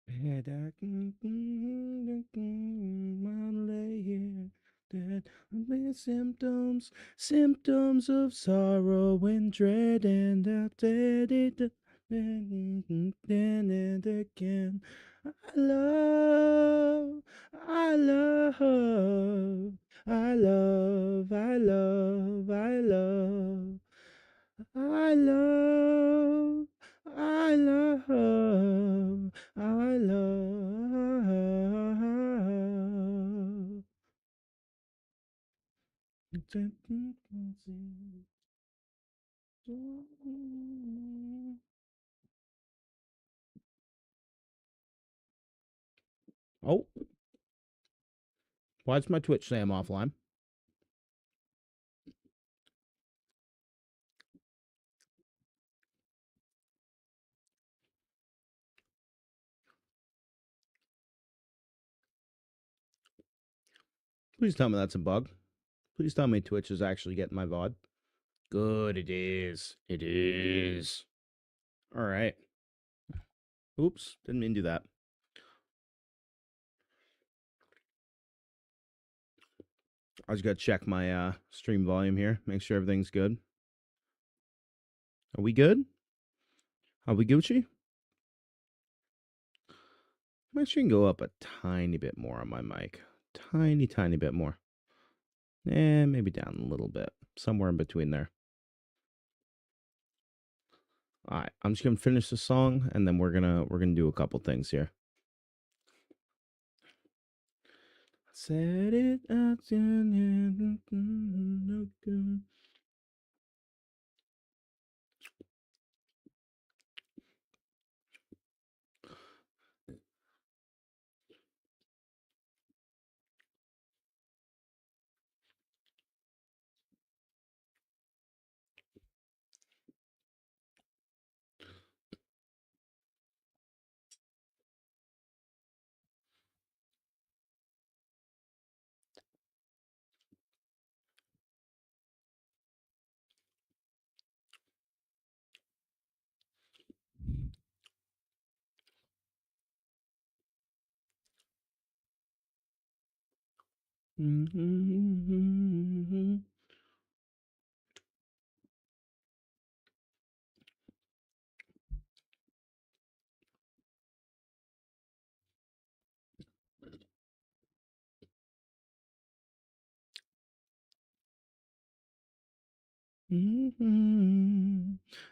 And I can lay here dead with symptoms of sorrow and dread, and I'll dead it again and again. I love, I love, I love, I love, I love. I love, I love, I love. Oh, why's my Twitch say I'm offline? Please tell me that's a bug. Please tell me Twitch is actually getting my VOD. Good, it is. It is. All right. Oops, didn't mean to do that. I just got to check my stream volume here, make sure everything's good. Are we good? Are we Gucci? I'm actually can go up a tiny bit more on my mic. Tiny bit more. And maybe down a little bit. Somewhere in between there. All right, I'm just gonna finish the song, and then we're gonna do a couple things here. Said it out.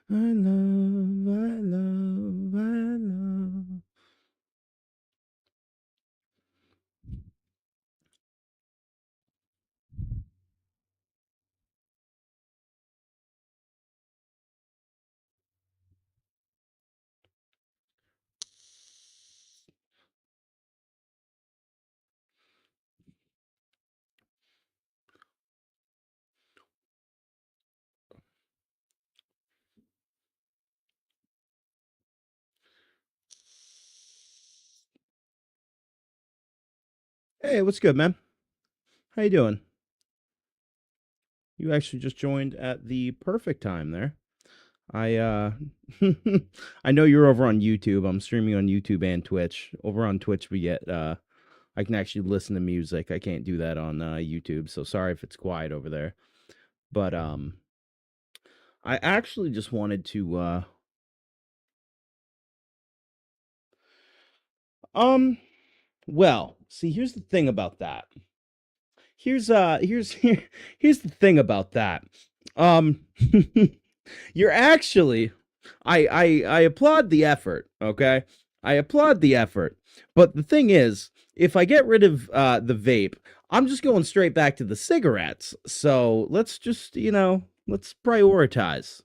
I love, I love, I love. Hey, what's good, man? How you doing? You actually just joined at the perfect time there. I I know you're over on YouTube. I'm streaming on YouTube and Twitch. Over on Twitch we get I can actually listen to music. I can't do that on YouTube, so sorry if it's quiet over there. But I actually just wanted to um well, see, here's the thing about that. Here's the thing about that. Um you're actually I applaud the effort, okay? I applaud the effort. But the thing is, if I get rid of the vape, I'm just going straight back to the cigarettes. So let's just, let's prioritize.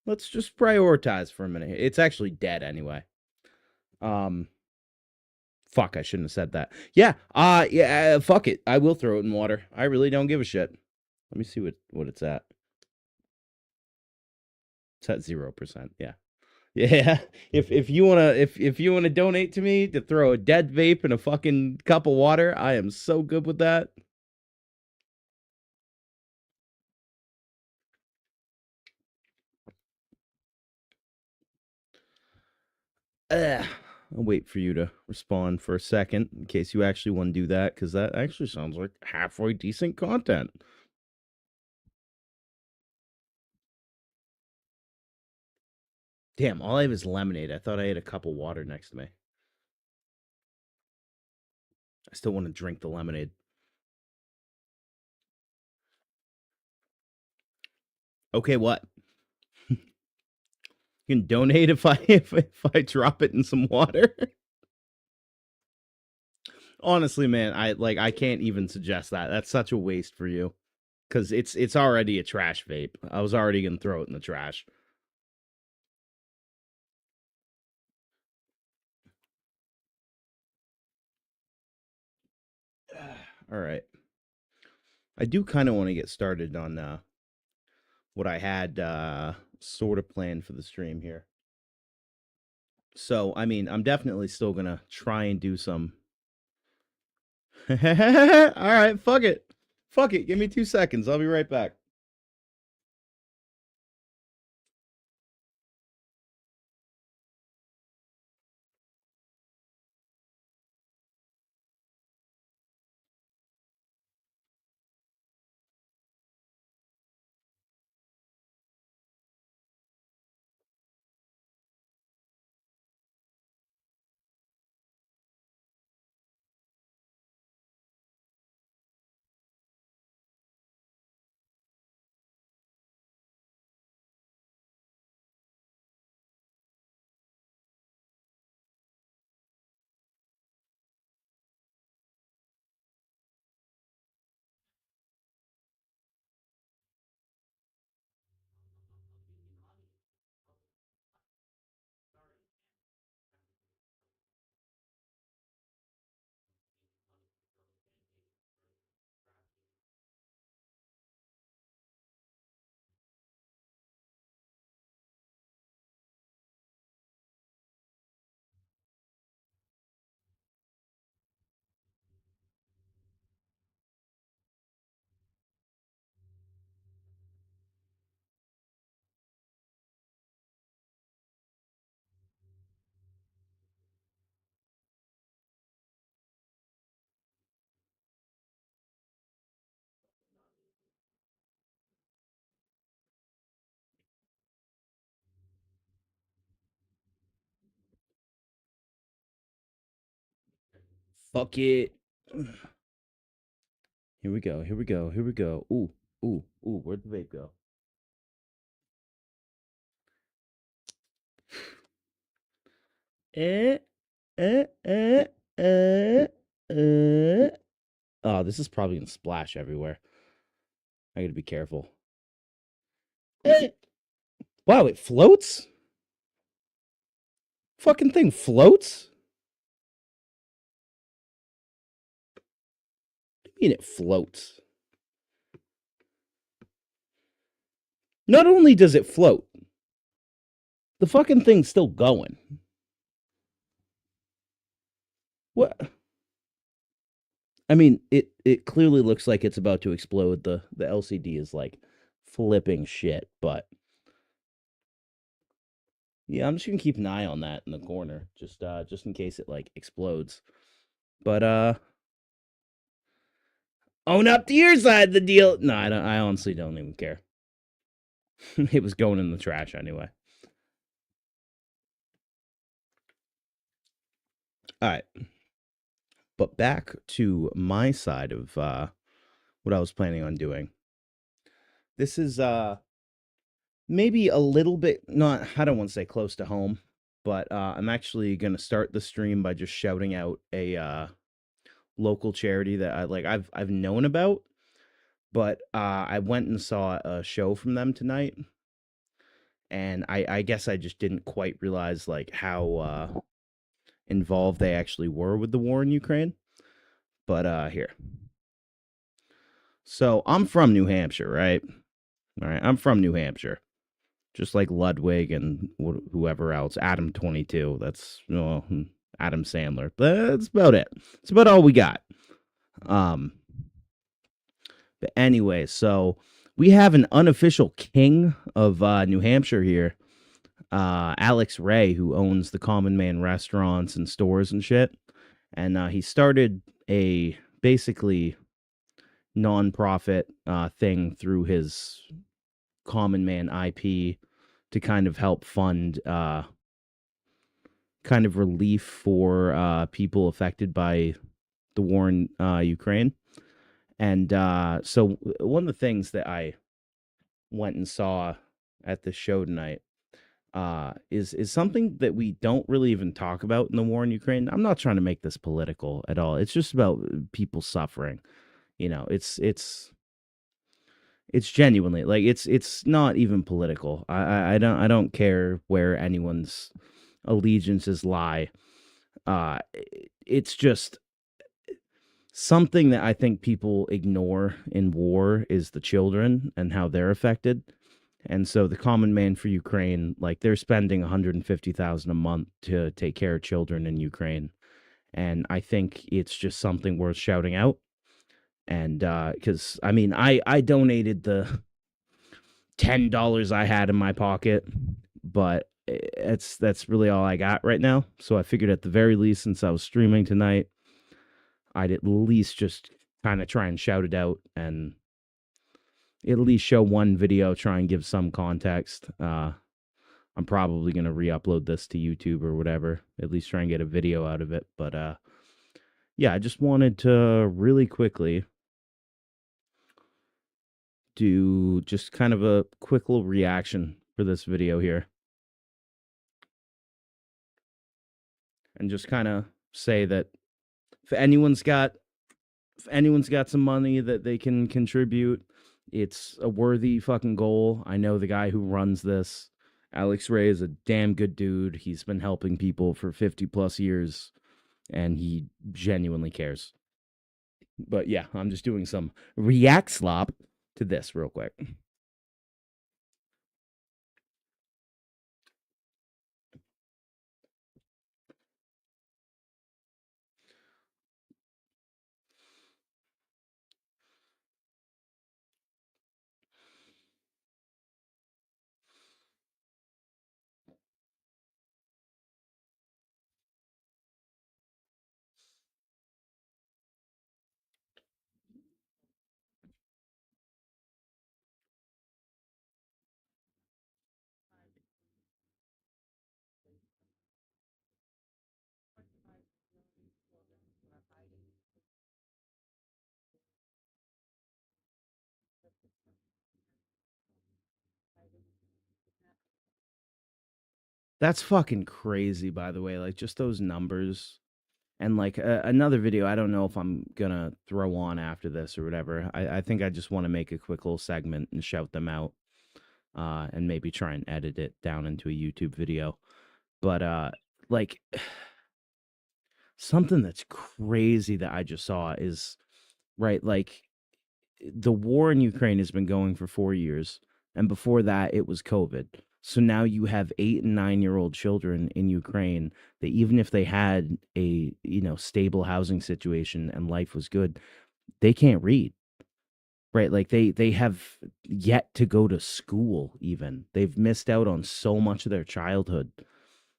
Let's just prioritize for a minute. It's actually dead anyway. Um Fuck, I shouldn't have said that. Yeah, fuck it. I will throw it in water. I really don't give a shit. Let me see what it's at. It's at 0%. Yeah. Yeah. If you wanna if you wanna donate to me to throw a dead vape in a fucking cup of water, I am so good with that. Ugh. I'll wait for you to respond for a second in case you actually want to do that, because that actually sounds like halfway decent content. Damn, all I have is lemonade. I thought I had a cup of water next to me. I still want to drink the lemonade. Okay, what? You can donate if I if I drop it in some water. Honestly, man, I can't even suggest that. That's such a waste for you, because it's already a trash vape. I was already gonna throw it in the trash. All right, I do kind of want to get started on what I had sort of planned for the stream here. So, I mean, I'm definitely still gonna try and do some. All right, fuck it. Fuck it. Give me 2 seconds. I'll be right back. Fuck it. Here we go. Here we go. Here we go. Ooh, ooh, ooh. Where'd the vape go? Eh, eh, eh, eh, eh. Oh, this is probably gonna splash everywhere. I gotta be careful. Eh. Wow, it floats? Fucking thing floats? What do you mean it floats? Not only does it float, the fucking thing's still going. What? I mean, it clearly looks like it's about to explode. The LCD is like flipping shit, but yeah, I'm just gonna keep an eye on that in the corner, just in case it like explodes. But own up to your side of the deal. No, I don't. I honestly don't even care. It was going in the trash anyway. All right, but back to my side of what I was planning on doing. This is maybe a little bit not. I don't want to say close to home, but I'm actually gonna start the stream by just shouting out a local charity that I like. I've known about, but I went and saw a show from them tonight, and I guess I just didn't quite realize like how involved they actually were with the war in Ukraine. But here, so I'm from New Hampshire, right? All right, I'm from New Hampshire, just like Ludwig and whoever else, Adam 22. That's Adam Sandler. That's about it. That's about all we got. Um, but anyway, so we have an unofficial king of New Hampshire here. Alex Ray, who owns the Common Man restaurants and stores and shit. And he started a basically nonprofit thing through his Common Man IP to kind of help fund kind of relief for people affected by the war in Ukraine. And so one of the things that I went and saw at the show tonight is something that we don't really even talk about in the war in Ukraine. I'm not trying to make this political at all. It's just about people suffering. You know, it's genuinely like it's not even political. I don't care where anyone's allegiances lie. It's just something that I think people ignore in war is the children and how they're affected. And so the Common Man for Ukraine, like they're spending 150,000 a month to take care of children in Ukraine. And I think it's just something worth shouting out. And cuz I mean, I donated the $10 I had in my pocket, but that's really all I got right now. So I figured at the very least, since I was streaming tonight, I'd at least just kind of try and shout it out and at least show one video, try and give some context. I'm probably gonna re-upload this to YouTube or whatever. At least try and get a video out of it. But yeah, I just wanted to really quickly do just kind of a quick little reaction for this video here, and just kind of say that if anyone's got if anyone's got some money that they can contribute, it's a worthy fucking goal. I know the guy who runs this, Alex Ray, is a damn good dude. He's been helping people for 50 plus years and he genuinely cares. But yeah, I'm just doing some react slop to this real quick. That's fucking crazy, by the way. Like, just those numbers. And like another video, I don't know if I'm gonna throw on after this or whatever. I think I just want to make a quick little segment and shout them out, and maybe try and edit it down into a YouTube video. But like something that's crazy that I just saw is right, like the war in Ukraine has been going for 4 years, and before that, it was COVID. So now you have 8 and 9 year old children in Ukraine that even if they had a stable housing situation and life was good, they can't read. Right, like they have yet to go to school. Even they've missed out on so much of their childhood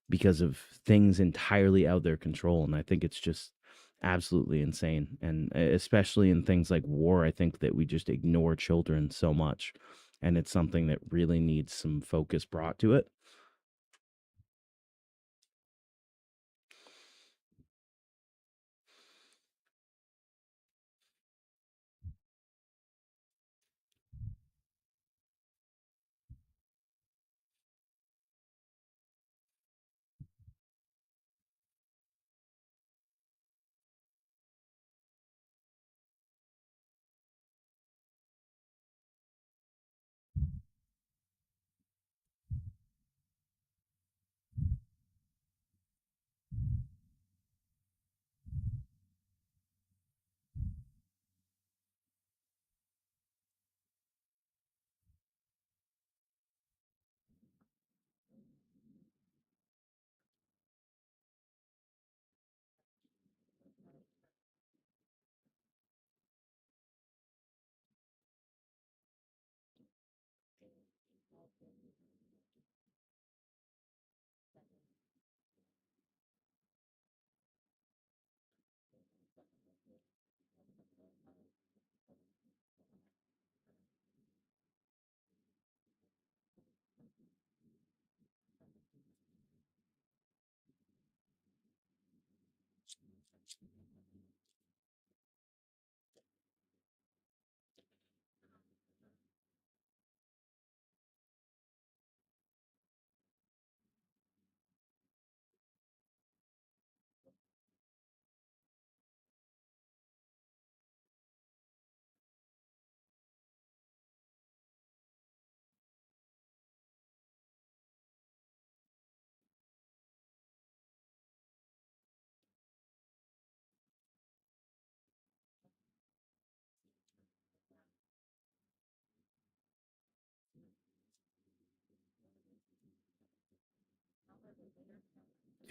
because of things entirely out of their control. And I think it's just absolutely insane. And especially in things like war, I think that we just ignore children so much. And it's something that really needs some focus brought to it.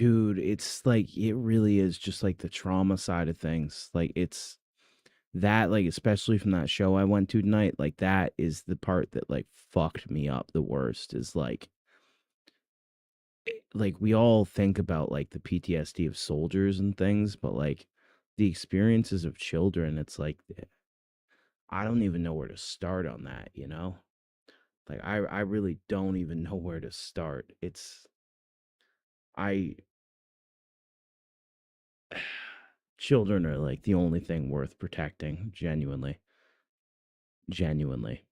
Dude, it's like it really is just like the trauma side of things. Like it's that like especially from that show I went to tonight, like that is the part that like fucked me up the worst is like we all think about like the PTSD of soldiers and things, but like the experiences of children, it's like I don't even know where to start on that, you know? Like I really don't even know where to start. It's I children are like the only thing worth protecting, genuinely, genuinely.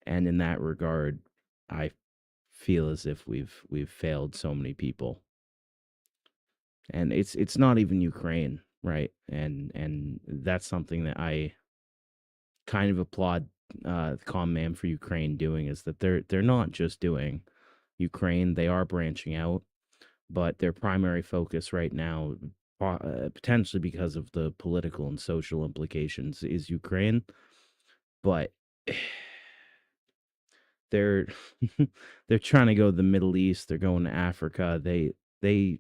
And in that regard, I feel as if we've failed so many people. And it's not even Ukraine, right? And that's something that I kind of applaud the Common Man for Ukraine doing is that they're not just doing Ukraine, they are branching out, but their primary focus right now, potentially because of the political and social implications, is Ukraine. But they're they're trying to go to the Middle East. They're going to Africa. They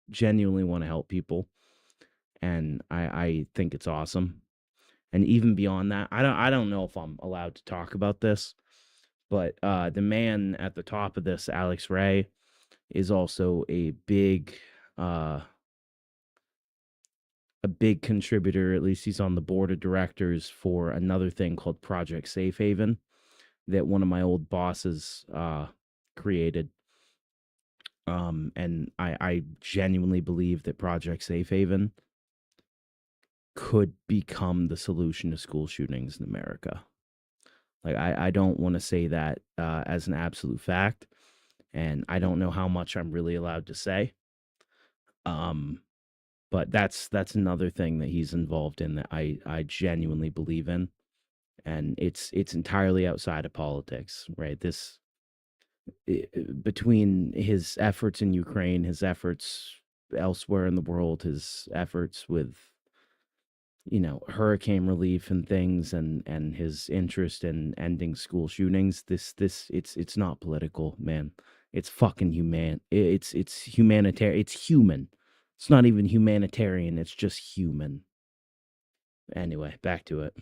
genuinely want to help people, and I think it's awesome. And even beyond that, I don't know if I'm allowed to talk about this, but the man at the top of this, Alex Ray, is also uh a big contributor. At least he's on the board of directors for another thing called Project Safe Haven that one of my old bosses created. And I genuinely believe that Project Safe Haven could become the solution to school shootings in America. Like I don't want to say that as an absolute fact, and I don't know how much I'm really allowed to say. Um, but that's another thing that he's involved in that I genuinely believe in, and it's entirely outside of politics, right? Between his efforts in Ukraine, his efforts elsewhere in the world, his efforts with hurricane relief and things, and his interest in ending school shootings. This it's not political, man. It's fucking it's humanitarian. It's human. It's not even humanitarian. It's just human. Anyway, back to it.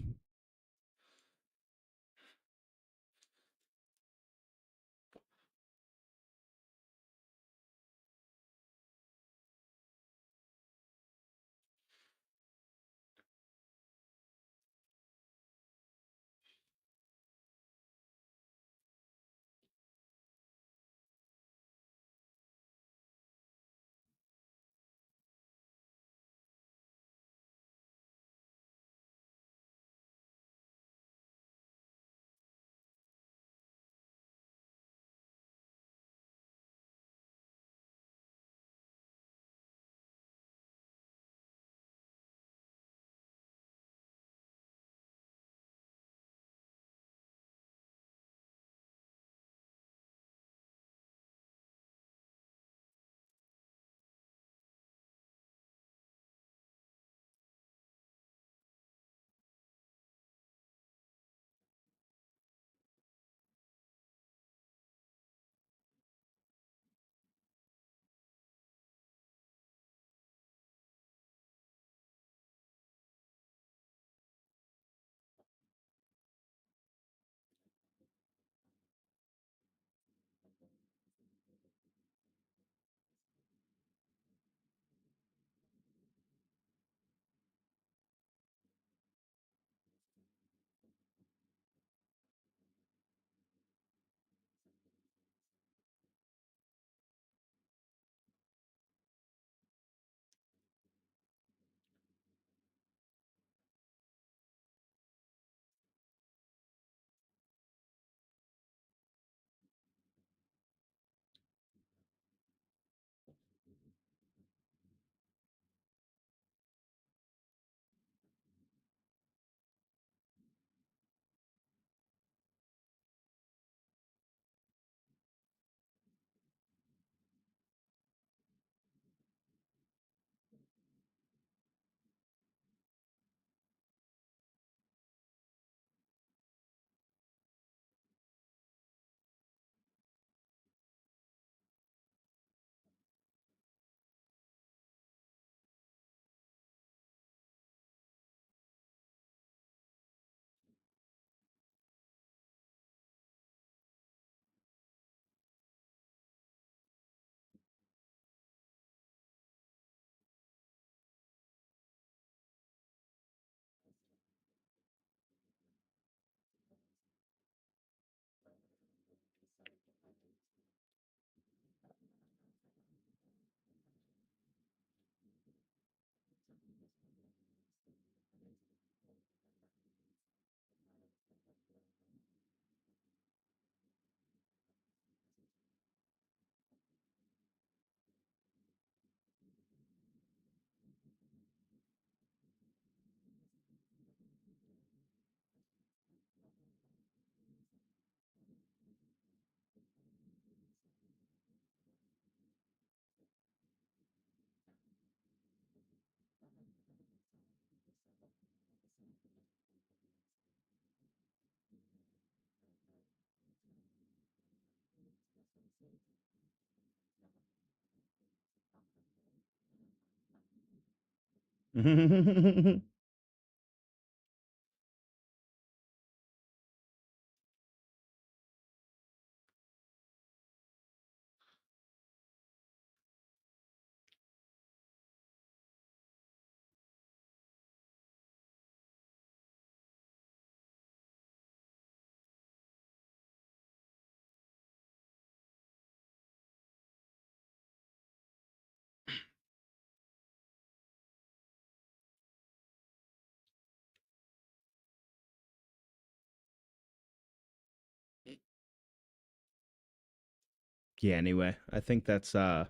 Yeah, anyway, I think that's all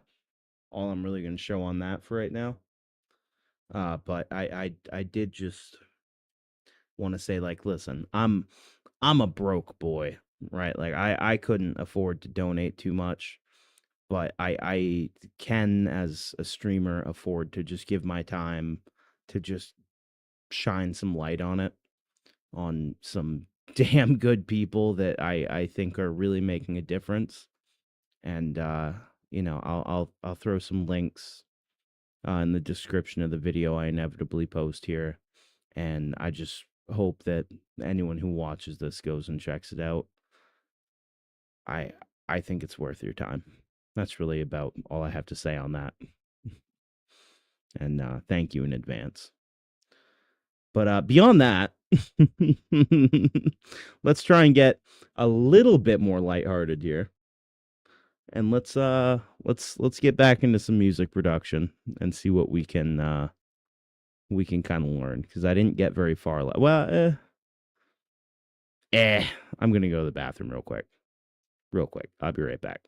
I'm really going to show on that for right now. But I did just want to say, like, listen, I'm a broke boy, right? Like I couldn't afford to donate too much, but I can, as a streamer, afford to just give my time to just shine some light on it, on some damn good people that I think are really making a difference. And I'll throw some links in the description of the video I inevitably post here, and I just hope that anyone who watches this goes and checks it out. I I think it's worth your time. That's really about all I have to say on that. And thank you in advance. But beyond that, let's try and get a little bit more lighthearted here. And let's get back into some music production and see what we can kind of learn, because I didn't get very far. I'm gonna go to the bathroom real quick. Real quick. I'll be right back.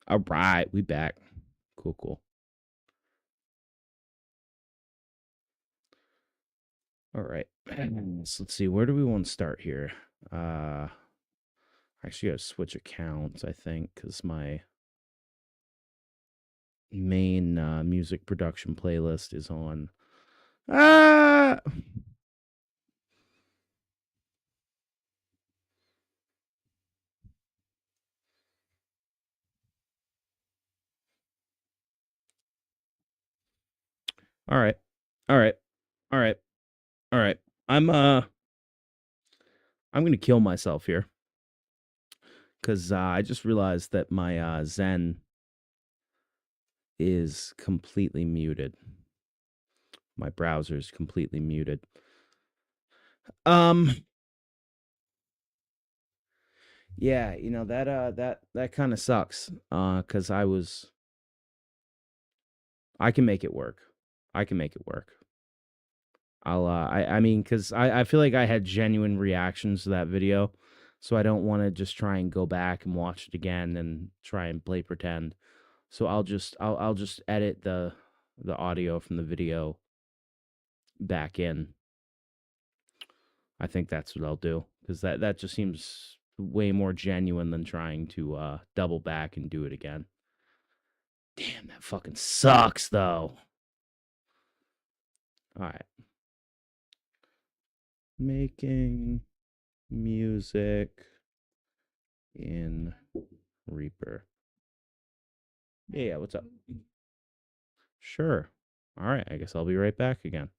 All right, we back. Cool, cool. All right. So let's see. Where do we want to start here? Uh, actually, gotta switch accounts, I think, because my main music production playlist is on. Ah. All right. All right. All right. All right. I'm uh I'm gonna kill myself here because I just realized that my Zen is completely muted. My browser is completely muted. Um, yeah, that kind of sucks. Because I can make it work. I can make it work. I mean, because I feel like I had genuine reactions to that video, so I don't want to just try and go back and watch it again and try and play pretend. So I'll just edit the audio from the video back in. I think that's what I'll do, because that just seems way more genuine than trying to double back and do it again. Damn, that fucking sucks though. All right. Making music in Reaper. Yeah, what's up? Sure. All right, I guess I'll be right back again.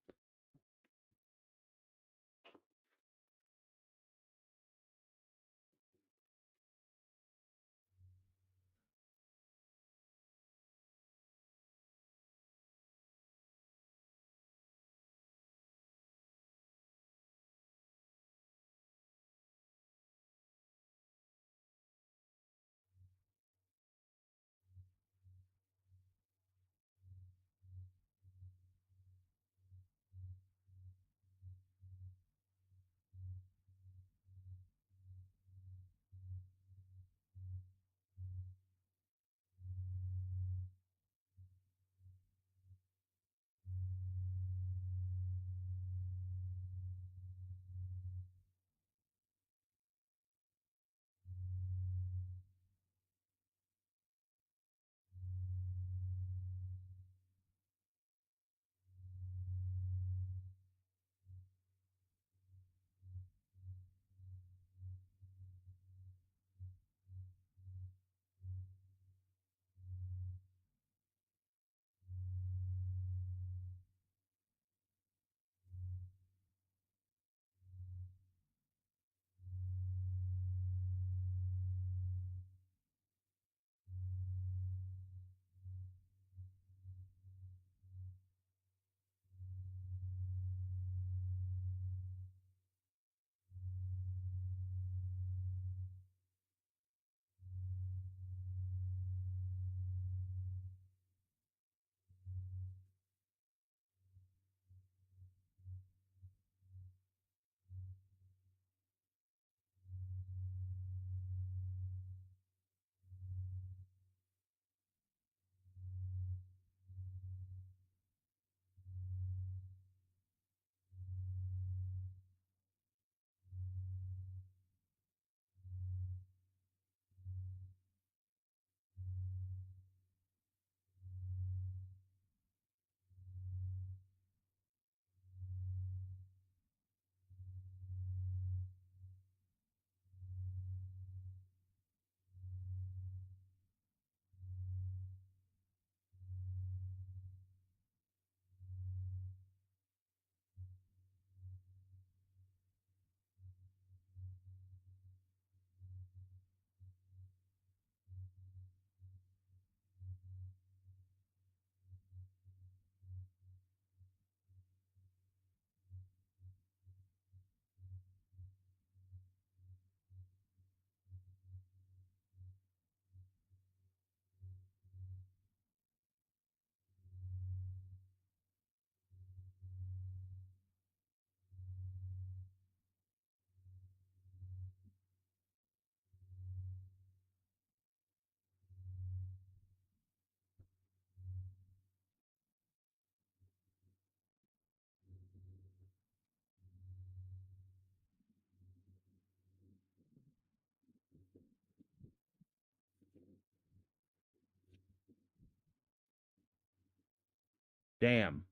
Damn.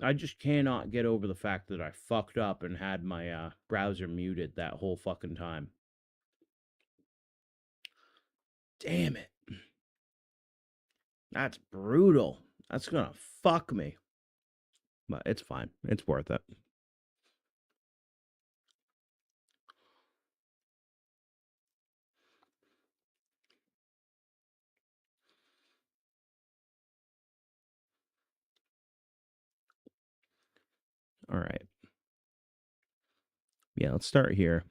I just cannot get over the fact that I fucked up and had my browser muted that whole fucking time. Damn it. That's brutal. That's gonna fuck me. But it's fine. It's worth it. All right. Yeah, let's start here.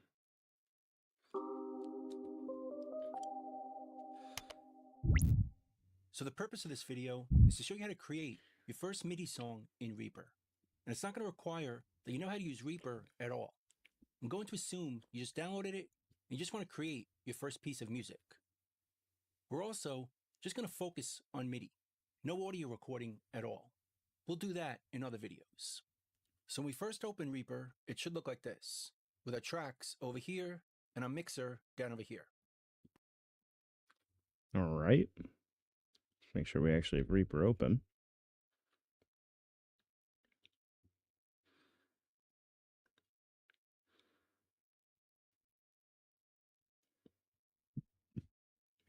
So the purpose of this video is to show you how to create your first MIDI song in Reaper. And it's not going to require that you know how to use Reaper at all. I'm going to assume you just downloaded it and you just want to create your first piece of music. We're also just going to focus on MIDI, no audio recording at all. We'll do that in other videos. So when we first open Reaper, it should look like this, with our tracks over here and our mixer down over here. All right. Make sure we actually have Reaper open.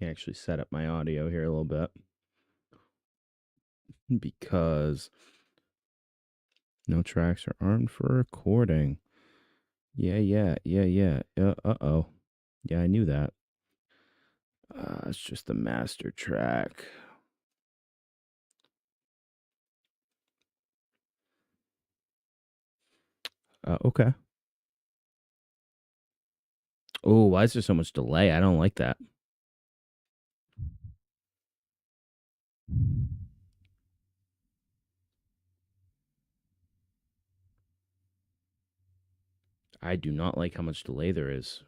Actually set up my audio here a little bit. because no tracks are armed for recording. Yeah. Uh-oh. Yeah, I knew that. It's just the master track. Okay. Oh, why is there so much delay? I don't like that. I do not like how much delay there is.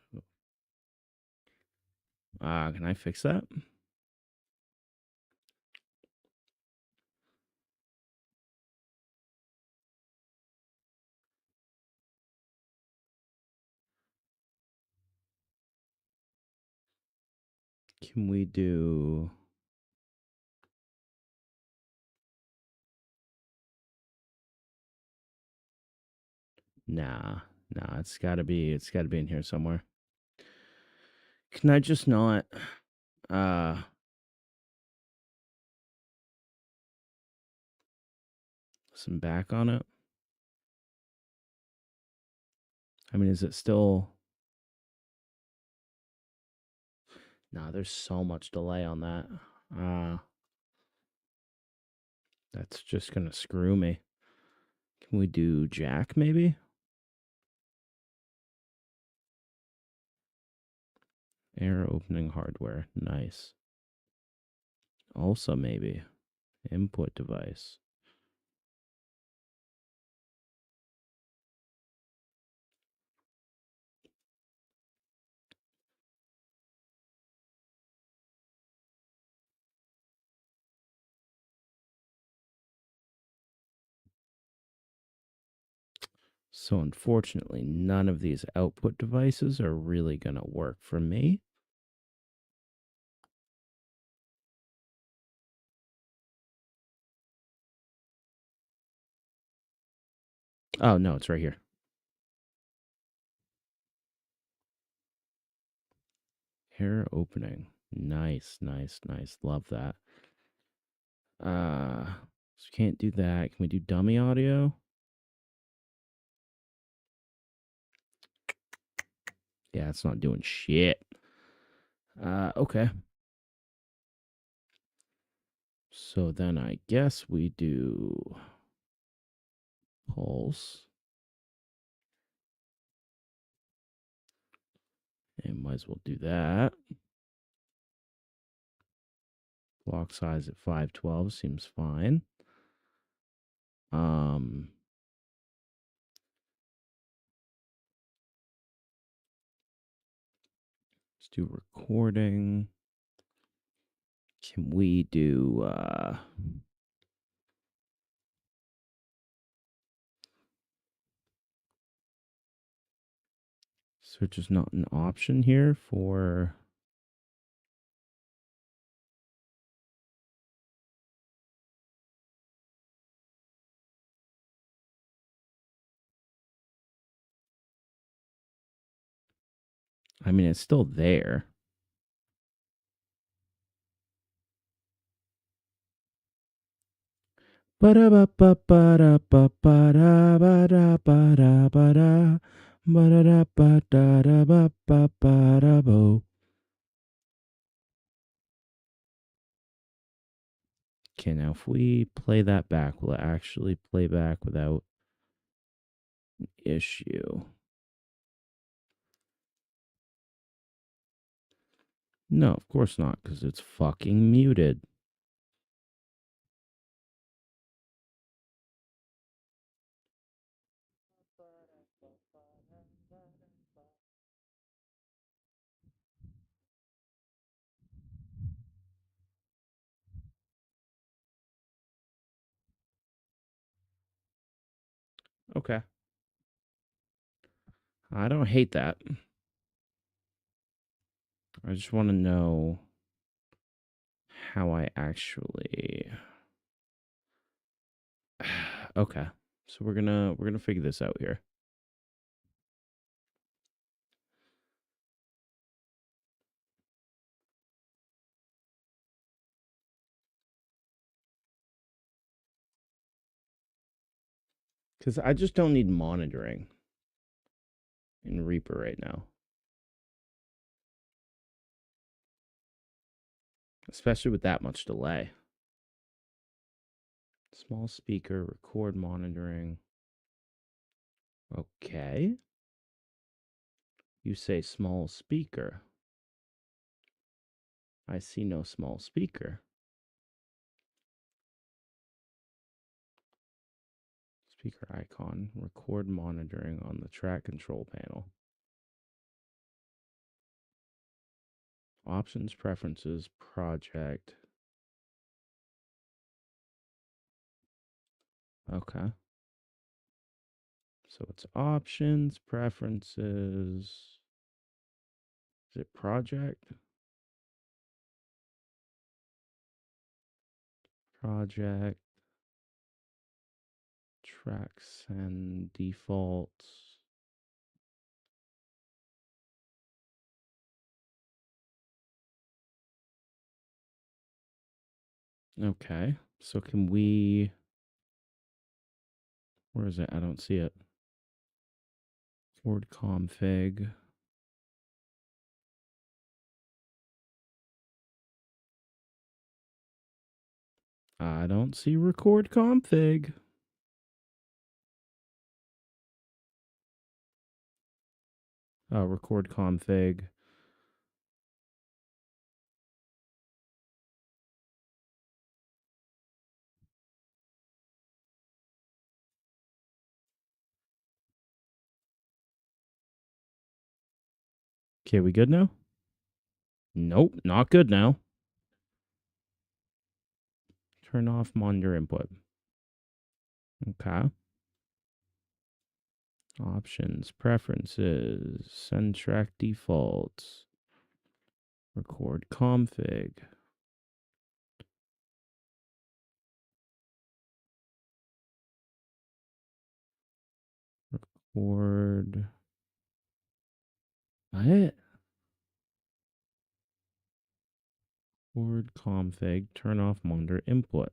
Can I fix that? Can we do... Nah, it's gotta be in here somewhere. Can I just not, some back on it? I mean, is it still... Nah, there's so much delay on that. That's just gonna screw me. Can we do jack, maybe? Air opening hardware. Nice. Also, maybe. Input device. So, unfortunately, none of these output devices are really gonna work for me. Oh, no, it's right here. Air opening. Nice. Love that. So can't do that. Can we do dummy audio? Yeah, it's not doing shit. Okay. So then I guess we do pulse. And might as well do that. Block size at 512 seems fine. Let's do recording. Can we do so there's just not an option here for... I mean, it's still there. Okay, now if we play that back, will it actually play back without issue? No, of course not, because it's fucking muted. Okay. I don't hate that. I just want to know how I actually... Okay. So we're gonna figure this out here. Because I just don't need monitoring in Reaper right now. Especially with that much delay. Small speaker, record monitoring. Okay. You say small speaker. I see no small speaker. Speaker icon, record monitoring on the track control panel. Options, preferences, project. Okay. So it's options, preferences. Is it project? Project. Tracks and defaults. Okay. So can we... Where is it? I don't see it. Record config. I don't see record config. Record config. Okay, we good now? Nope, not good now. Turn off monitor input. Okay. Options, preferences, send track defaults, record config. Record. What? Record config, turn off monitor input.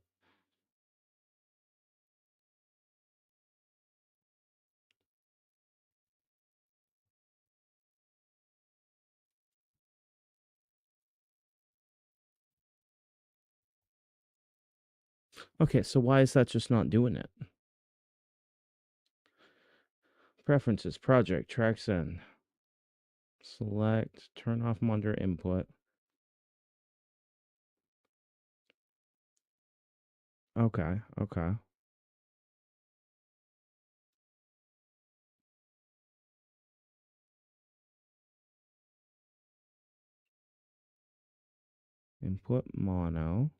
Okay, so why is that just not doing it? Preferences, project, tracks in. Select, turn off monitor input. Okay, okay. Input mono.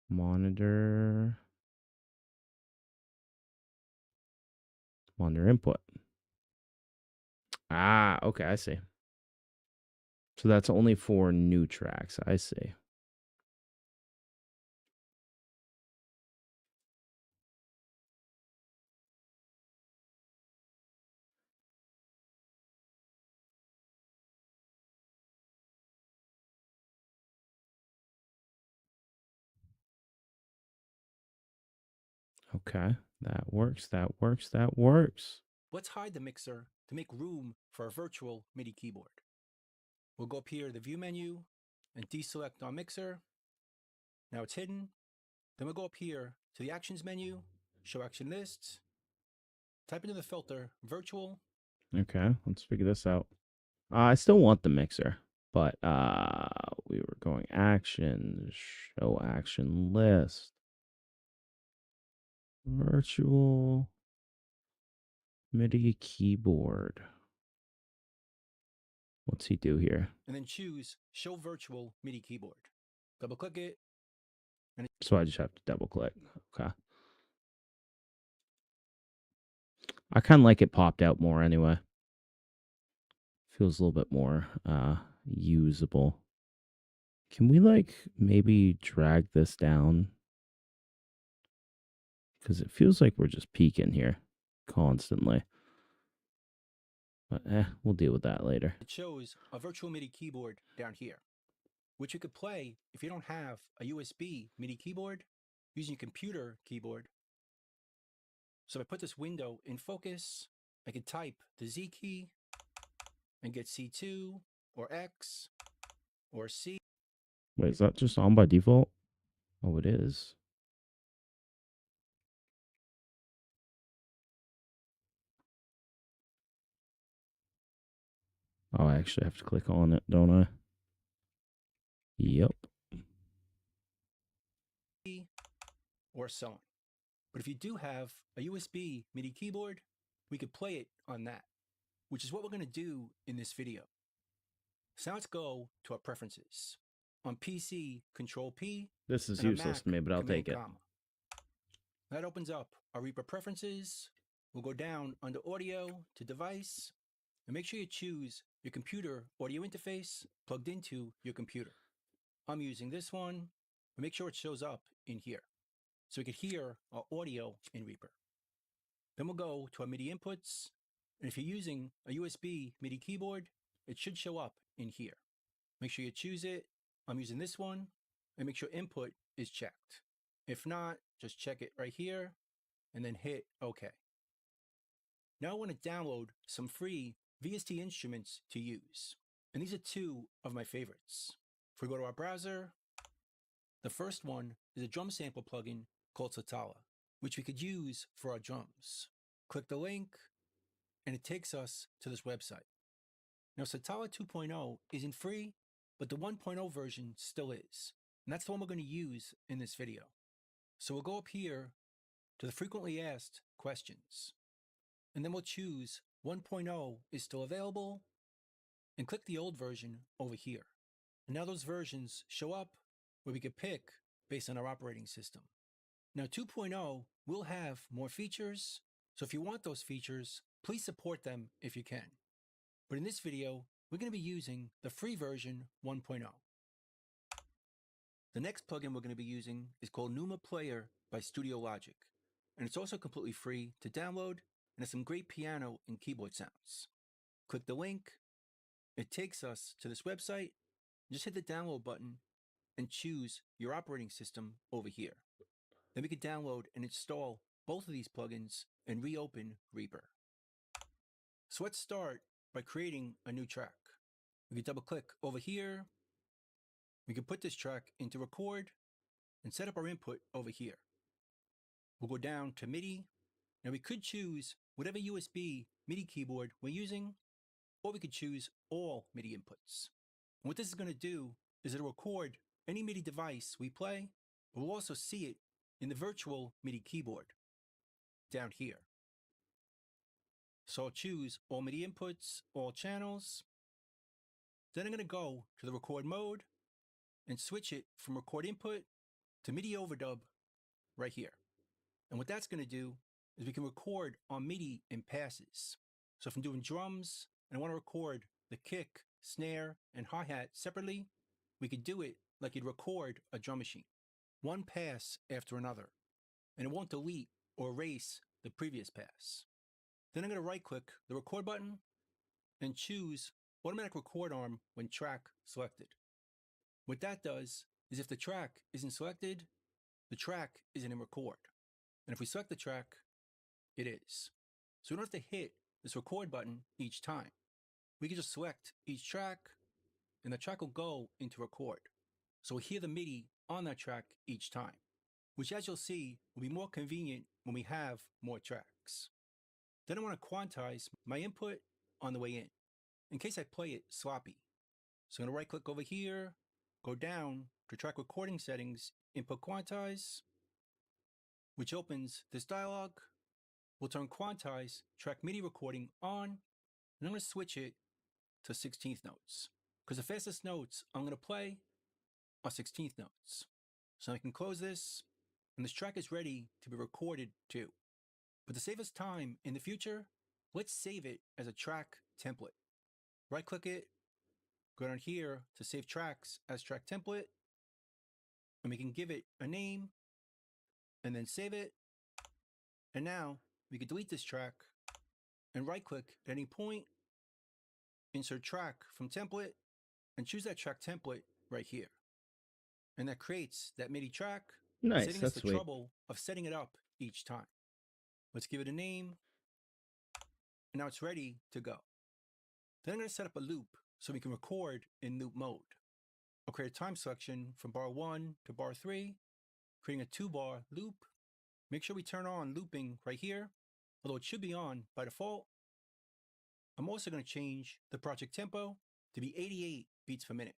Monitor input. Ah, okay, I see. So that's only for new tracks. I see. Okay, that works. That works. That works. Let's hide the mixer to make room for a virtual MIDI keyboard. We'll go up here to the View menu and deselect our mixer. Now it's hidden. Then we'll go up here to the Actions menu, Show Action Lists, type into the filter Virtual. Okay, let's figure this out. I still want the mixer, but we were going actions, show action list, virtual MIDI keyboard. What's he do here? And then choose Show Virtual MIDI Keyboard. Double click it. So I just have to double click. Okay. I kind of like it popped out more anyway. Feels a little bit more usable. Can we like maybe drag this down? Because it feels like we're just peeking here constantly. But we'll deal with that later. It shows a virtual MIDI keyboard down here, which you could play if you don't have a USB MIDI keyboard using a computer keyboard. So if I put this window in focus, I can type the Z key and get C2 or X or C. Wait, is that just on by default? Oh, it is. Oh, I actually have to click on it, don't I? Yep. Or so on. But if you do have a USB MIDI keyboard, we could play it on that, which is what we're going to do in this video. So now let's go to our preferences. On PC, Control P. This is and on useless Mac, to me, but I'll Command take it. comma. That opens up our Reaper preferences. We'll go down under Audio to Device, and make sure you choose your computer audio interface plugged into your computer. I'm using this one, but make sure it shows up in here so we can hear our audio in Reaper. Then we'll go to our MIDI inputs, and if you're using a USB MIDI keyboard, it should show up in here. Make sure you choose it. I'm using this one, and make sure input is checked. If not, just check it right here, and then hit OK. Now I want to download some free VST instruments to use, and these are two of my favorites. If we go to our browser, the first one is a drum sample plugin called Satala, which we could use for our drums. Click the link, and it takes us to this website. Now, Satala 2.0 isn't free, but the 1.0 version still is, and that's the one we're going to use in this video. So we'll go up here to the frequently asked questions, and then we'll choose 1.0 is still available, and click the old version over here. And now those versions show up where we could pick based on our operating system. Now 2.0 will have more features, so if you want those features, please support them if you can. But in this video, we're going to be using the free version 1.0. The next plugin we're going to be using is called Numa Player by Studio Logic, and it's also completely free to download and has some great piano and keyboard sounds. Click the link, it takes us to this website, just hit the download button and choose your operating system over here. Then we can download and install both of these plugins and reopen Reaper. So let's start by creating a new track. We can double click over here. We can put this track into record and set up our input over here. We'll go down to MIDI. Now we could choose whatever USB MIDI keyboard we're using, or we could choose all MIDI inputs. And what this is going to do is it'll record any MIDI device we play, but we'll also see it in the virtual MIDI keyboard down here. So I'll choose all MIDI inputs, all channels. Then I'm going to go to the record mode and switch it from record input to MIDI overdub right here. And what that's going to do is we can record on MIDI in passes. So if I'm doing drums and I want to record the kick, snare, and hi-hat separately, we could do it like you'd record a drum machine, one pass after another, and it won't delete or erase the previous pass. Then I'm going to right-click the record button and choose automatic record arm when track selected. What that does is if the track isn't selected, the track isn't in record. And if we select the track, it is. So we don't have to hit this record button each time. We can just select each track and the track will go into record. So we'll hear the MIDI on that track each time, which as you'll see will be more convenient when we have more tracks. Then I want to quantize my input on the way in case I play it sloppy. So I'm going to right click over here, go down to track recording settings, input quantize, which opens this dialog. We'll turn quantize track MIDI recording on, and I'm going to switch it to 16th notes because the fastest notes I'm going to play are 16th notes. So I can close this, and this track is ready to be recorded too. But to save us time in the future, let's save it as a track template. Right click it, go down here to save tracks as track template, and we can give it a name and then save it. And now we can delete this track and right click at any point, insert track from template, and choose that track template right here. And that creates that MIDI track, Nice, saving us that's the sweet. trouble of setting it up each time. Let's give it a name. And now it's ready to go. Then I'm going to set up a loop so we can record in loop mode. I'll create a time selection from bar 1 to bar 3, creating a 2-bar loop. Make sure we turn on looping right here, although it should be on by default. I'm also going to change the project tempo to be 88 beats per minute.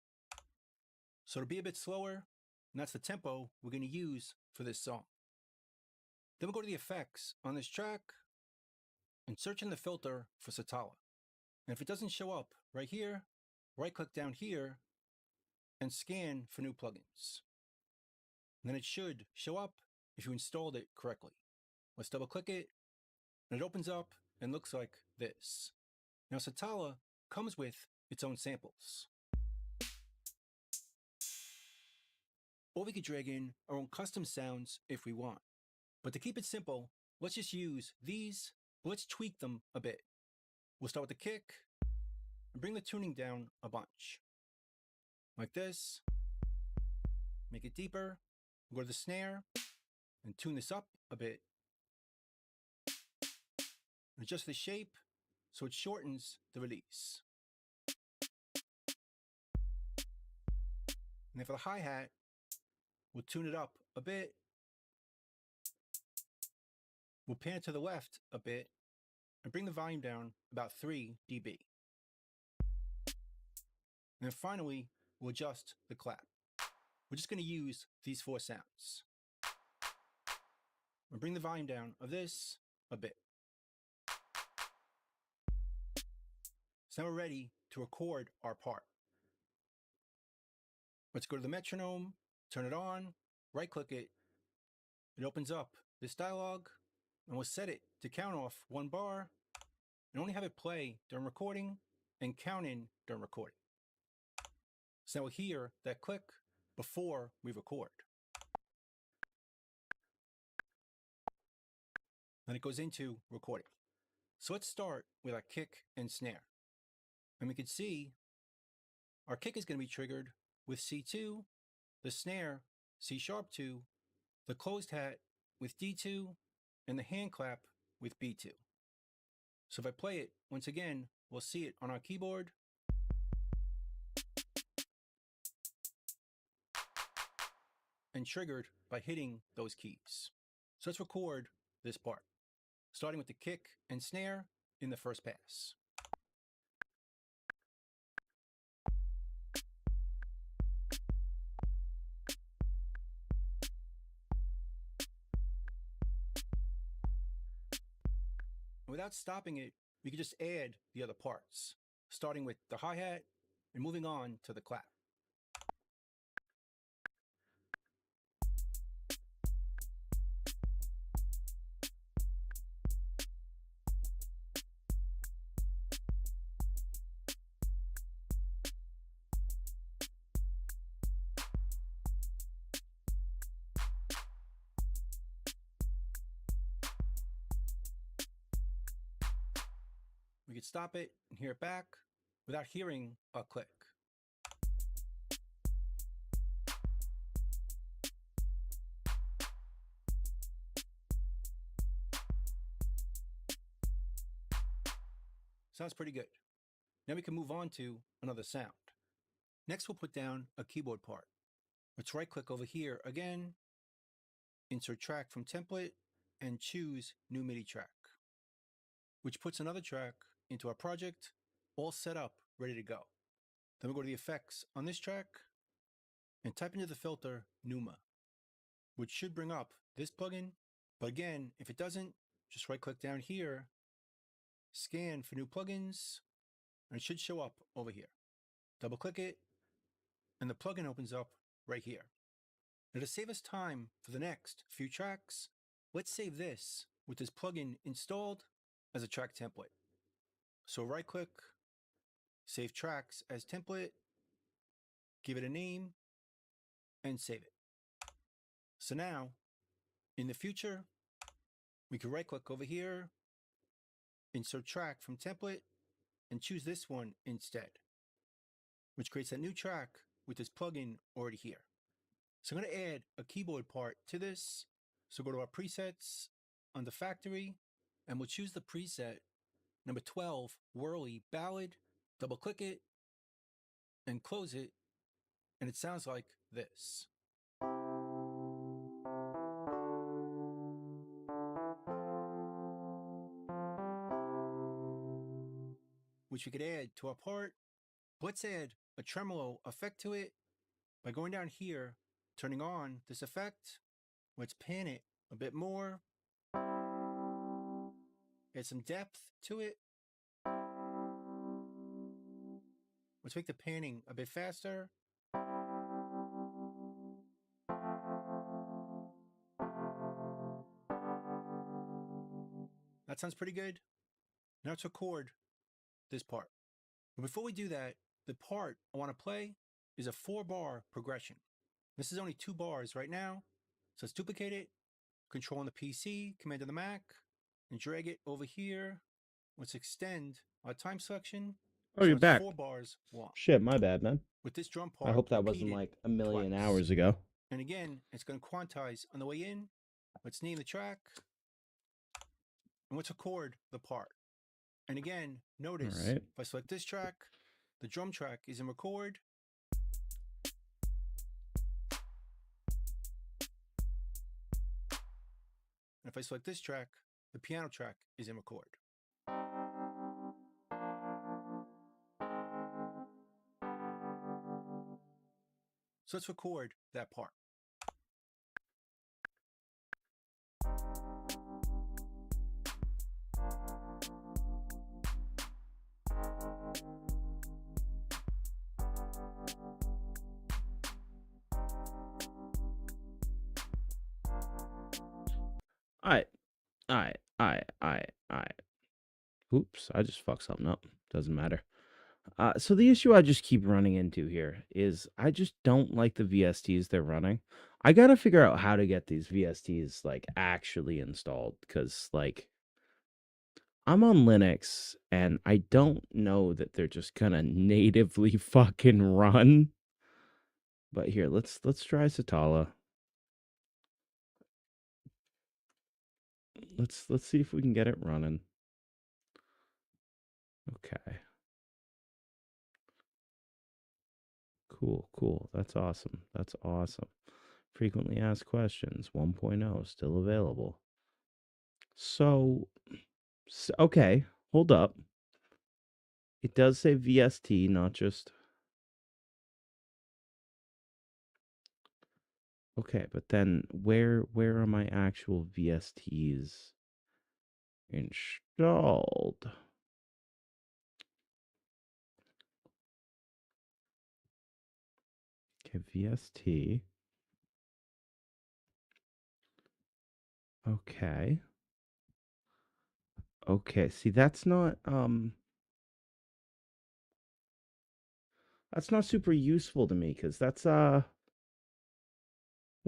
So it'll be a bit slower, and that's the tempo we're going to use for this song. Then we'll go to the effects on this track and search in the filter for Satala. And if it doesn't show up right here, right click down here and scan for new plugins. And then it should show up if you installed it correctly. Let's double click it, and it opens up and looks like this. Now Satala comes with its own samples. Or we could drag in our own custom sounds if we want. But to keep it simple, let's just use these, but let's tweak them a bit. We'll start with the kick and bring the tuning down a bunch. Like this. Make it deeper. We'll go to the snare and tune this up a bit. Adjust the shape so it shortens the release. And then for the hi-hat, we'll tune it up a bit. We'll pan it to the left a bit and bring the volume down about 3 dB. And then finally, we'll adjust the clap. We're just going to use these 4 sounds. We'll bring the volume down of this a bit. So now we're ready to record our part. Let's go to the metronome, turn it on, right click it. It opens up this dialog, and we'll set it to count off 1 bar and only have it play during recording and count in during recording. So now we'll hear that click before we record. Then it goes into recording. So let's start with our kick and snare. And we can see our kick is going to be triggered with C2, the snare C#2, the closed hat with D2, and the hand clap with B2. So if I play it once again, we'll see it on our keyboard. And triggered by hitting those keys. So let's record this part, starting with the kick and snare in the first pass. Without stopping it, we can just add the other parts, starting with the hi-hat and moving on to the clap. We could stop it and hear it back without hearing a click. Sounds pretty good. Now we can move on to another sound. Next, we'll put down a keyboard part. Let's right click over here again, insert track from template, and choose new MIDI track, which puts another track into our project, all set up, ready to go. Then we'll go to the effects on this track and type into the filter Numa, which should bring up this plugin. But again, if it doesn't, just right click down here, scan for new plugins, and it should show up over here. Double click it, and the plugin opens up right here. Now to save us time for the next few tracks, let's save this with this plugin installed as a track template. So right click, save tracks as template, give it a name, and save it. So now, in the future, we can right click over here, insert track from template, and choose this one instead, which creates a new track with this plugin already here. So I'm going to add a keyboard part to this. So go to our presets, on the factory, and we'll choose the preset number 12, Whirly Ballad, double click it, and close it, and it sounds like this. Which we could add to our part. Let's add a tremolo effect to it by going down here, turning on this effect. Let's pan it a bit more. Add some depth to it. Let's make the panning a bit faster. That sounds pretty good. Now let's record this part. But before we do that, the part I want to play is a 4-bar progression. This is only 2 bars right now. So let's duplicate it, Control on the PC, Command on the Mac, and drag it over here. Let's extend our time selection. Oh, you're it's back. 4 bars long. Shit, my bad, man. With this drum part, I hope that wasn't like a million twice. hours ago. And again, it's going to quantize on the way in. Let's name the track. And let's record the part. And again, notice if I select this track, the drum track is in record. And if I select this track, the piano track is in record. So let's record that part. Alright. Oops, I just fucked something up. Doesn't matter. So the issue I just keep running into here is I just don't like the VSTs they're running. I gotta figure out how to get these VSTs like actually installed because like I'm on Linux and I don't know that they're just gonna natively fucking run. But here, let's try Satala. Let's see if we can get it running. Okay. Cool. That's awesome. Frequently asked questions 1.0 still available. So, okay, hold up. It does say VST, not just. Okay, but then where are my actual VSTs installed? Okay, VST. Okay. See, that's not super useful to me because that's well,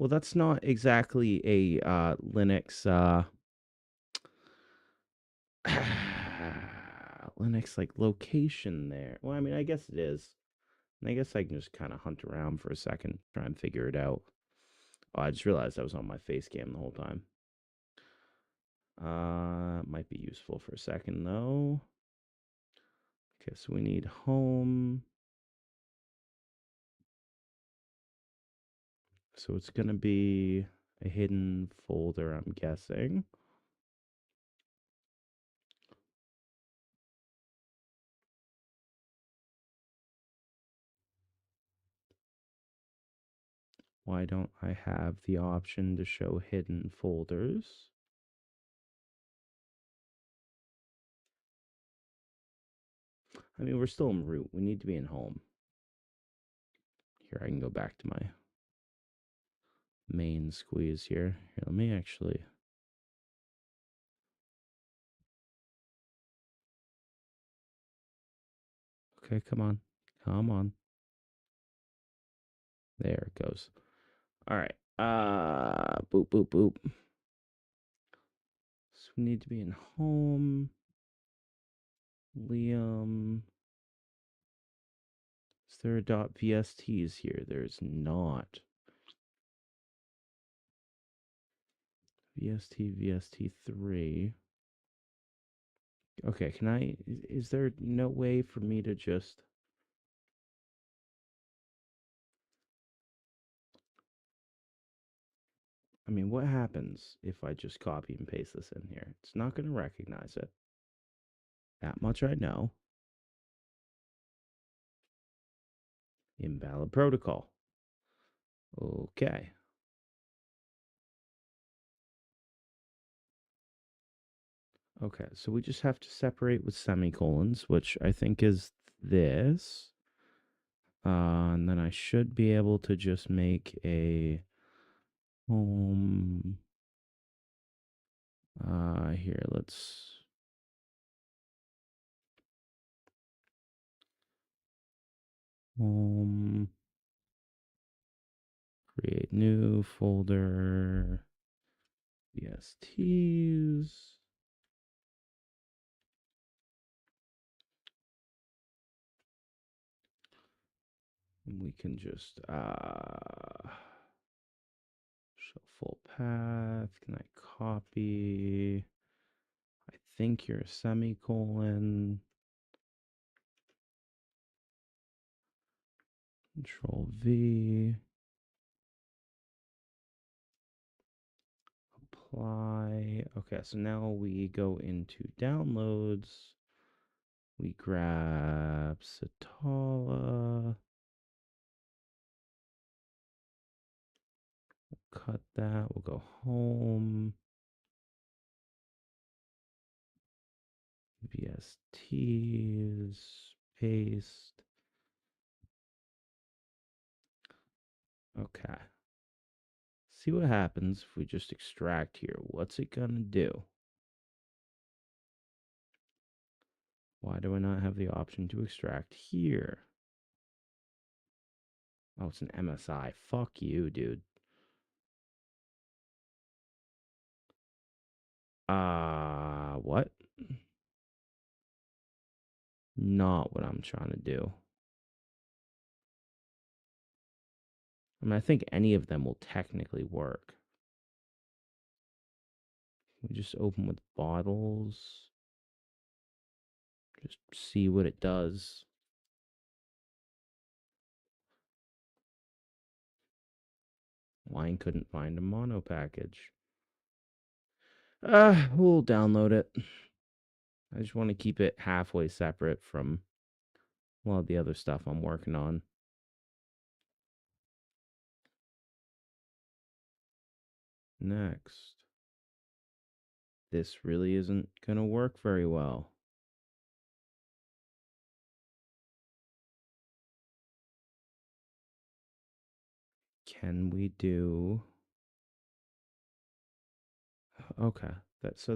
that's not exactly a Linux Linux like location there. Well, I mean, I guess it is. And I guess I can just kind of hunt around for a second, try and figure it out. Oh, I just realized I was on my face cam the whole time. Might be useful for a second though. Okay, so we need home. So it's gonna be a hidden folder, I'm guessing. Why don't I have the option to show hidden folders? I mean, we're still in root. We need to be in home. Here, I can go back to my main squeeze here. Here, let me actually. Okay, come on. There it goes. All right. Boop. So we need to be in home. Liam. Is there a .vsts here? There's not. VST3. Okay, can I? Is there no way for me to just? I mean, what happens if I just copy and paste this in here? It's not going to recognize it. That much I know. Invalid protocol. Okay. Okay, so we just have to separate with semicolons, which I think is this. And then I should be able to just make a home. Here, let's home, create new folder, VSTs. And we can just show full path. Can I copy? I think you're a semicolon. Control V. Apply. Okay, so now we go into downloads. We grab Satala. Cut that. We'll go home. VSTs. Paste. Okay. See what happens if we just extract here. What's it gonna do? Why do I not have the option to extract here? Oh, it's an MSI. Fuck you, dude. What? Not what I'm trying to do. I mean, I think any of them will technically work. We just open with bottles. Just see what it does. Wine couldn't find a mono package. We'll download it. I just want to keep it halfway separate from a lot of the other stuff I'm working on. Next. This really isn't going to work very well. Can we do... Okay. That's...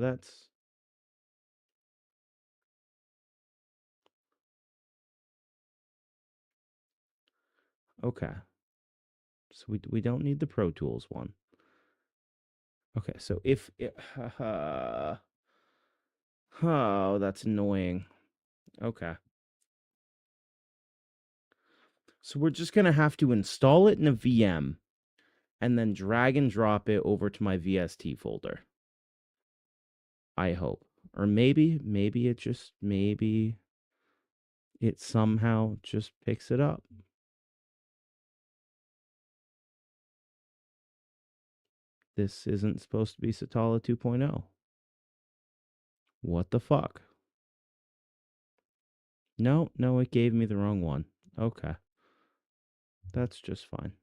Okay. So we don't need the Pro Tools one. Okay, so if... oh, that's annoying. Okay. So we're just going to have to install it in a VM and then drag and drop it over to my VST folder. I hope. Or maybe it somehow just picks it up. This isn't supposed to be Satala 2.0. What the fuck? No, it gave me the wrong one. Okay. That's just fine.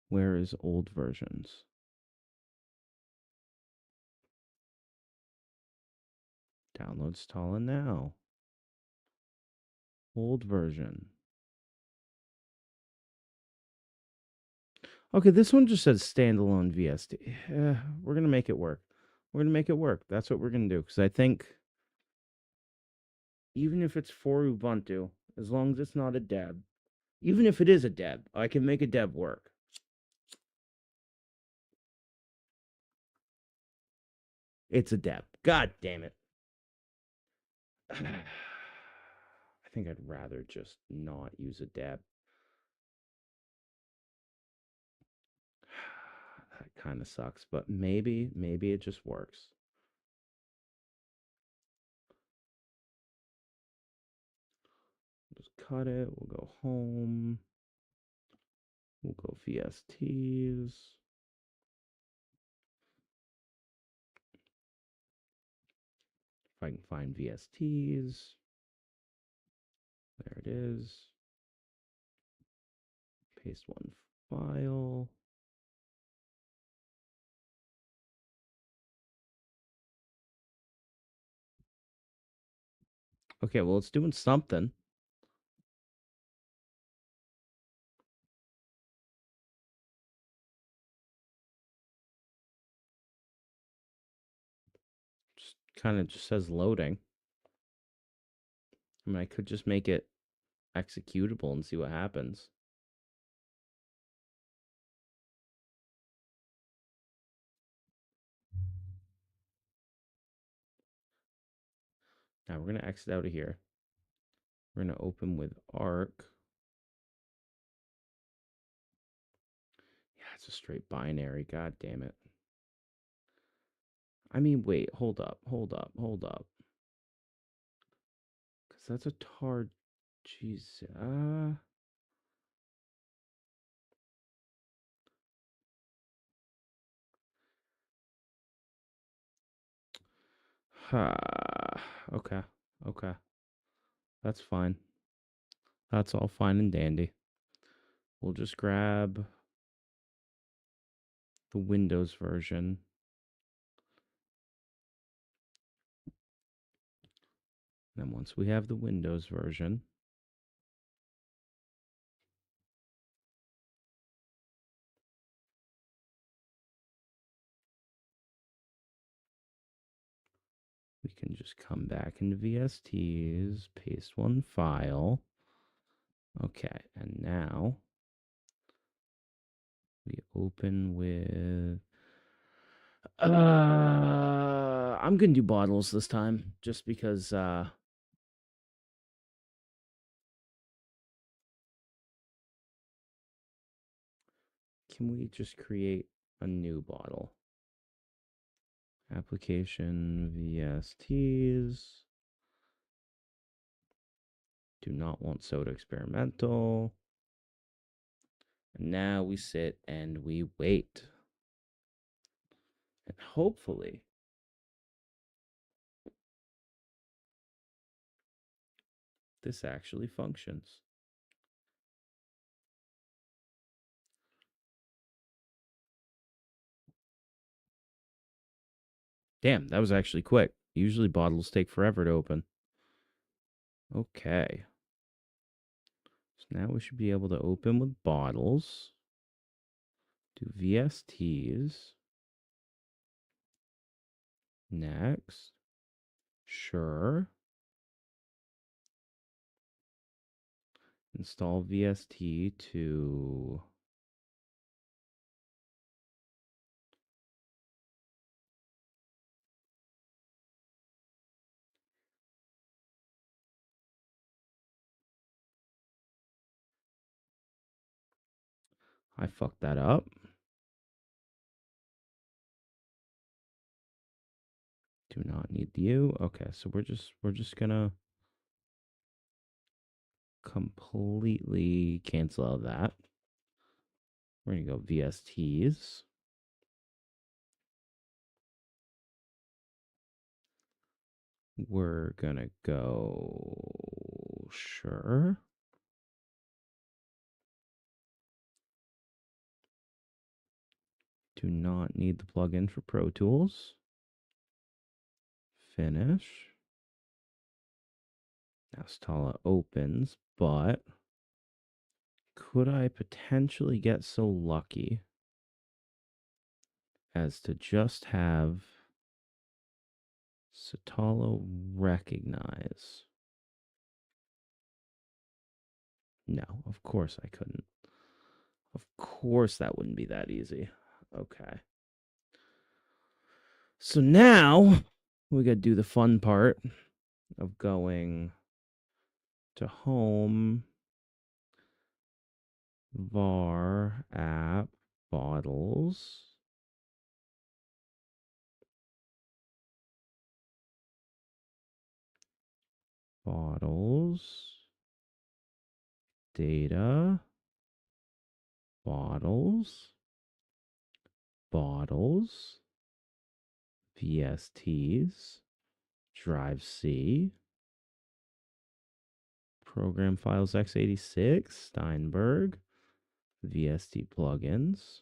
Where is old versions? Download Satala now. Old version. Okay, this one just says standalone VST. We're going to make it work. We're going to make it work. That's what we're going to do. Because I think even if it's for Ubuntu, as long as it's not a deb, even if it is a deb, I can make a deb work. It's a deb. God damn it. I think I'd rather just not use a dab. That kind of sucks, but maybe it just works. Just cut it. We'll go home. We'll go VSTs. If I can find VSTs. There it is. Paste one file. Okay, well, it's doing something. Just kind of just says loading. I mean, I could just make it executable and see what happens. Now we're going to exit out of here. We're going to open with Arc. Yeah, it's a straight binary. God damn it. I mean, wait, hold up. Because that's a tar. Jeez. Okay. Okay. That's fine. That's all fine and dandy. We'll just grab the Windows version. Then once we have the Windows version, we can just come back into VSTs, paste one file. Okay, and now we open with I'm gonna do bottles this time just because can we just create a new bottle? Application VSTs. Do not want soda experimental. And now we sit and we wait. And hopefully this actually functions. Damn, that was actually quick. Usually bottles take forever to open. Okay. So now we should be able to open with bottles. Do VSTs. Next. Sure. Install VST to I fucked that up. Do not need the U. Okay, so we're just gonna completely cancel out that. We're gonna go VSTs. We're gonna go sure. Do not need the plugin for Pro Tools. Finish. Now Stala opens, but could I potentially get so lucky as to just have Satala recognize? No, of course I couldn't. Of course that wouldn't be that easy. Okay. So now we got to do the fun part of going to home var app bottles data bottles VSTs drive C program files x86 Steinberg VST plugins.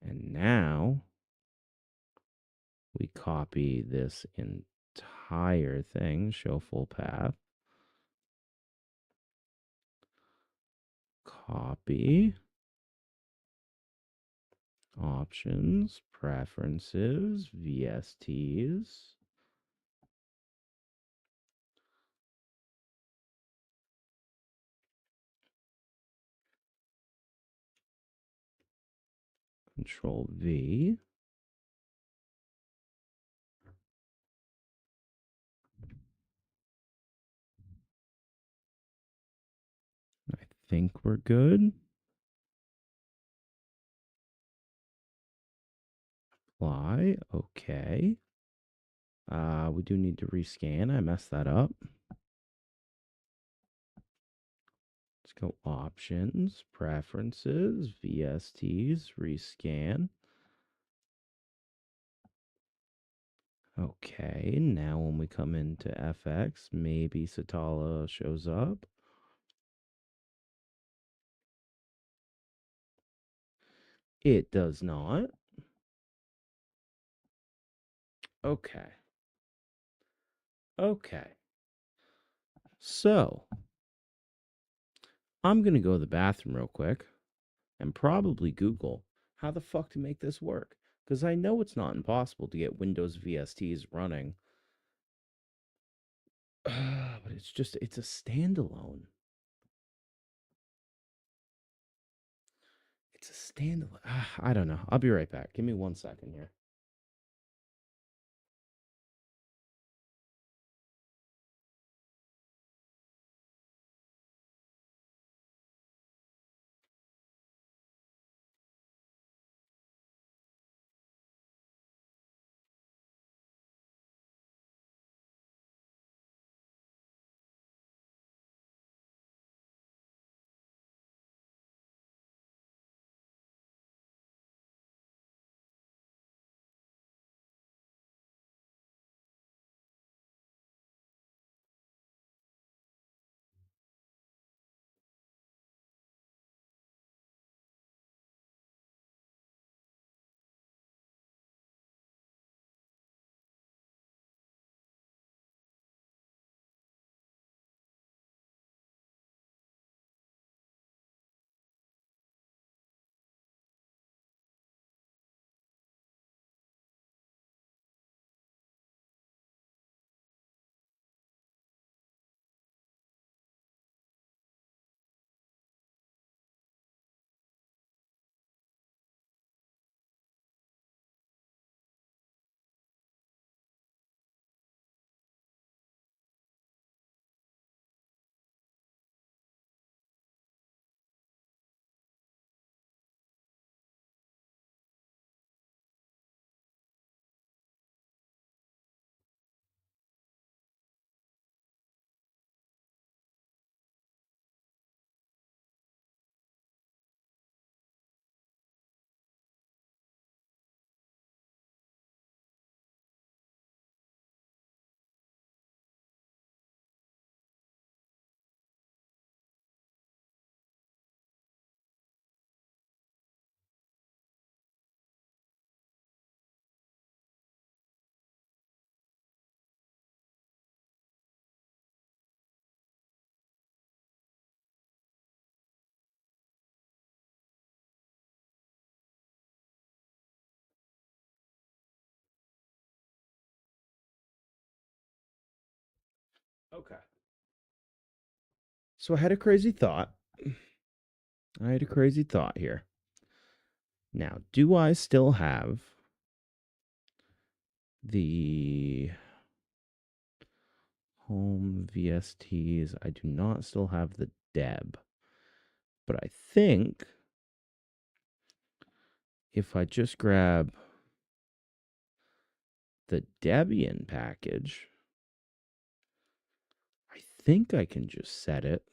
And now we copy this entire thing, show full path, copy, options, preferences, VSTs, Control V, I think we're good. Apply, okay. We do need to rescan. I messed that up. Let's go options, preferences, VSTs, rescan. Okay, now when we come into FX, maybe Satala shows up. It does not. Okay. Okay. So, I'm going to go to the bathroom real quick and probably Google how the fuck to make this work. Because I know it's not impossible to get Windows VSTs running. But it's a standalone. It's a standalone. I don't know. I'll be right back. Give me 1 second here. Okay. So I had a crazy thought. Here. Now, do I still have the home VSTs. I do not still have the deb, but I think if I just grab the Debian package, I think I can just set it.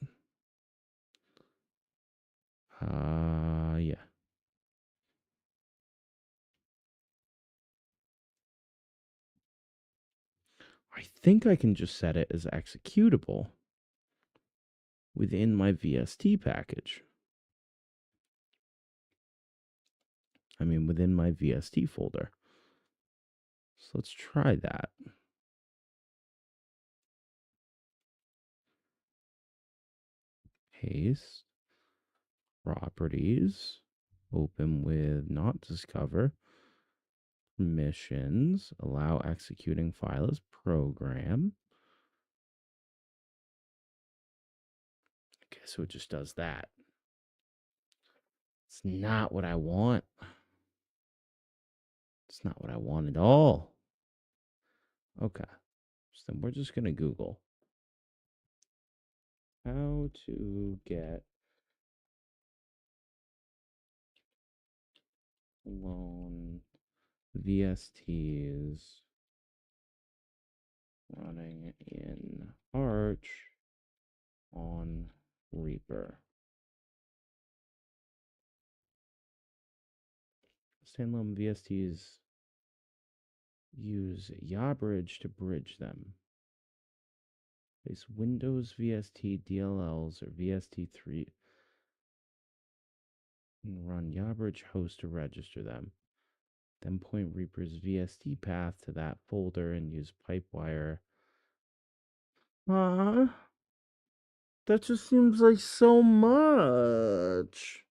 Yeah. I think I can just set it as executable within my VST package. I mean, within my VST folder. So let's try that. Paste, properties, open with not discover, permissions, allow executing file as program. Okay, so it just does that. It's not what I want. It's not what I want at all. Okay, so then we're just going to Google how to get clone VSTs running in Arch on Reaper. Standalone VSTs use YaBridge to bridge them. Place Windows VST DLLs or VST3 and run YaBridge host to register them. Then point Reaper's VST path to that folder and use Pipewire. That just seems like so much.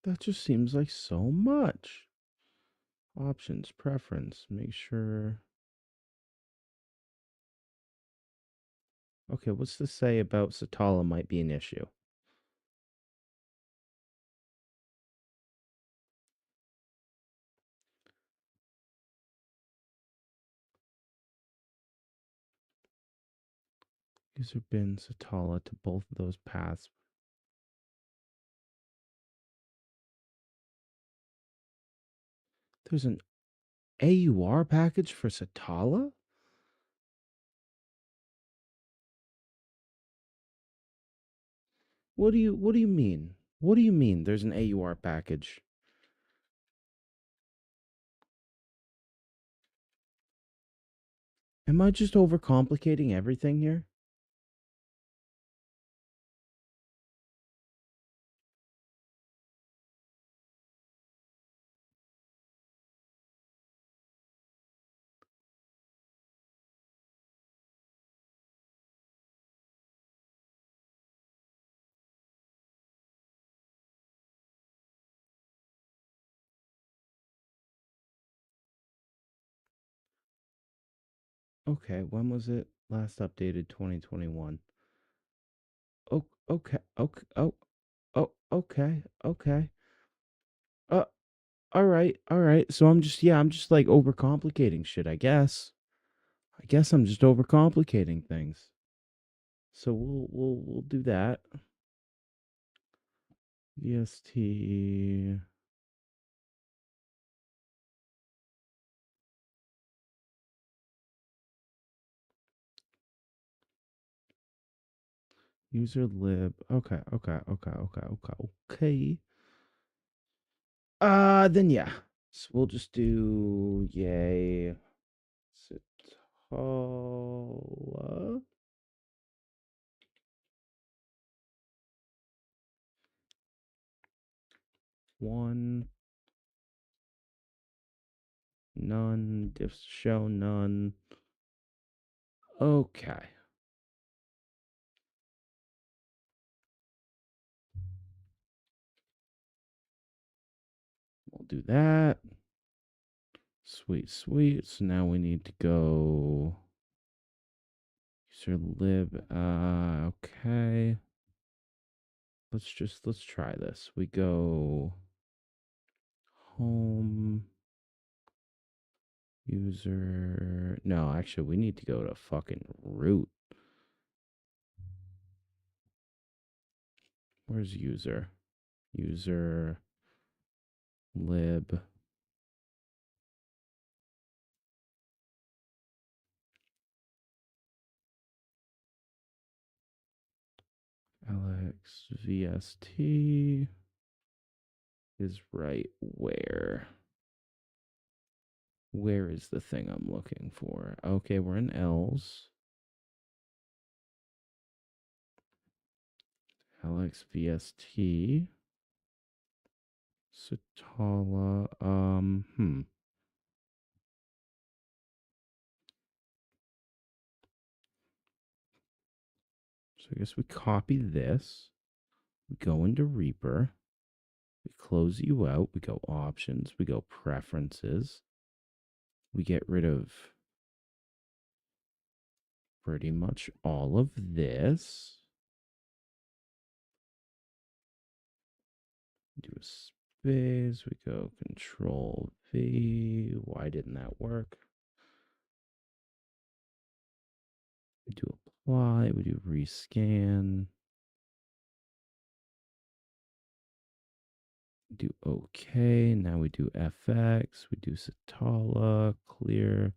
That just seems like so much. Options, preference, make sure. Okay, what's to say about Satala might be an issue? User bin Satala to both of those paths. There's an AUR package for Satala? What do you mean? What do you mean there's an AUR package? Am I just overcomplicating everything here? Okay, when was it last updated? 2021. Oh, okay, okay, okay, okay. Uh, all right. So I'm just like overcomplicating shit, I guess. I guess I'm just overcomplicating things. So we'll do that. VST. User lib. Okay. Then yeah. So we'll just do yay. Satala. One. None. Diff show none. Okay. We'll do that. Sweet. So now we need to go user lib. Okay. Let's try this. We go home user. No, actually, we need to go to fucking root. Where's user? User lib. Alex VST is right where? Where is the thing I'm looking for? Okay, we're in L's. Alex VST. Satala. So I guess we copy this. We go into Reaper. We close you out. We go options. We go preferences. We get rid of pretty much all of this. Do a space. We go Control V. Why didn't that work? We do apply. We do rescan. Do OK. Now we do FX. We do Satala. Clear.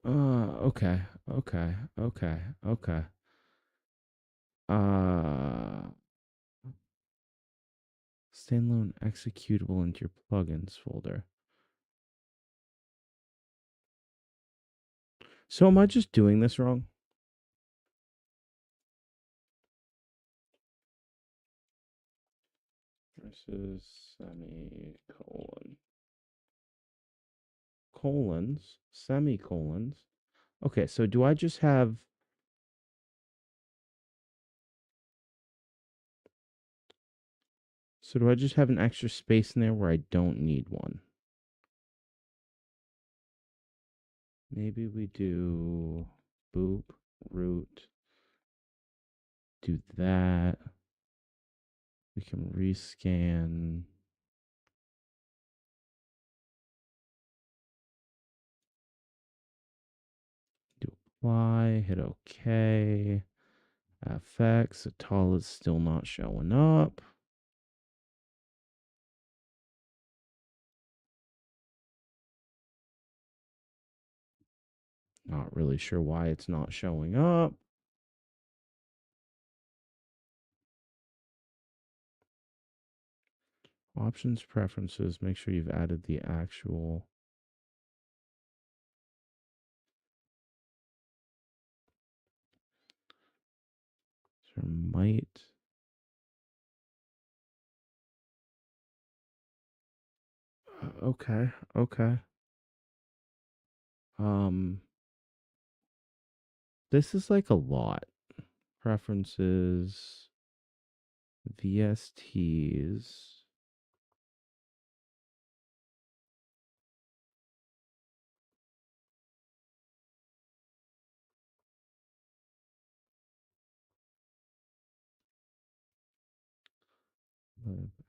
Okay. Okay. Okay. Okay. Uh, Standalone executable into your plugins folder. So am I just doing this wrong? This is semicolon. Colons, semicolons. Okay, so do I just have... So do I just have an extra space in there where I don't need one? Maybe we do boop, root, do that. We can rescan. Do apply, hit OK. FX, Atal is still not showing up. Not really sure why it's not showing up. Options, preferences, make sure you've added the actual. There might. Okay, okay. This is like a lot. Preferences, VSTs.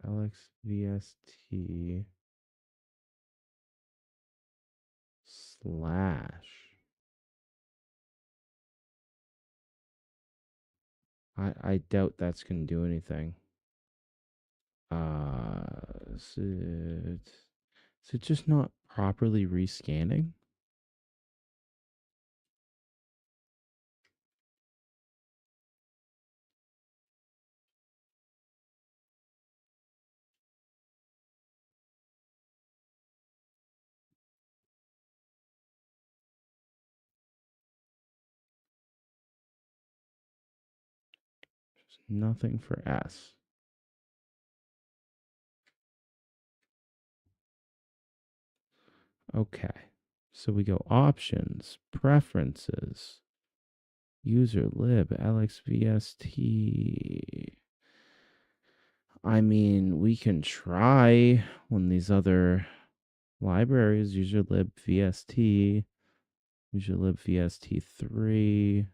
Alex VST slash. I doubt that's gonna do anything. Is it just not properly rescanning? Nothing for S. Okay. So we go options, preferences, user lib, LXVST. I mean, we can try one of these other libraries, user lib VST. usually lib VST3.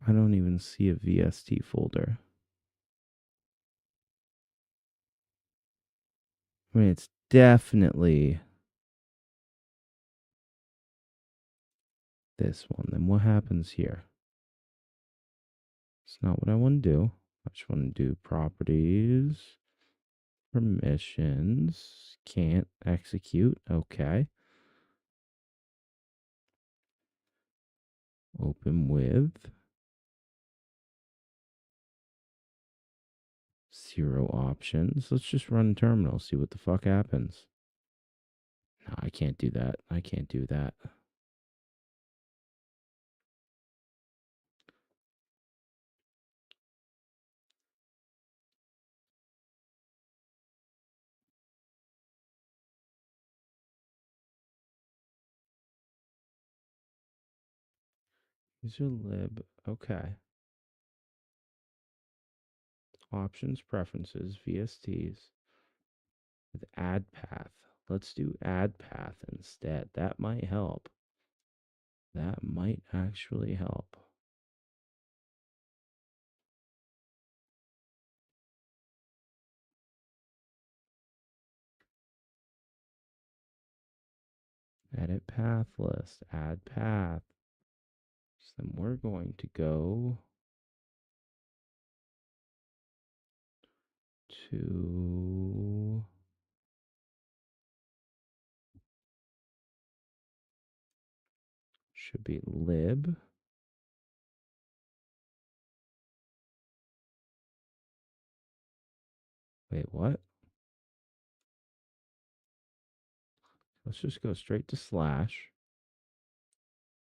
I don't even see a VST folder. I mean, it's definitely this one. Then what happens here? It's not what I want to do. I just want to do properties, permissions, can't execute. Okay. Open with 0 options. Let's just run terminal, see what the fuck happens. No, I can't do that. I can't do that. User lib. Okay. Options, preferences, VSTs with add path. Let's do add path instead. That might help. That might actually help. Edit path list, add path. So then we're going to go to should be lib. Wait, what? Let's just go straight to slash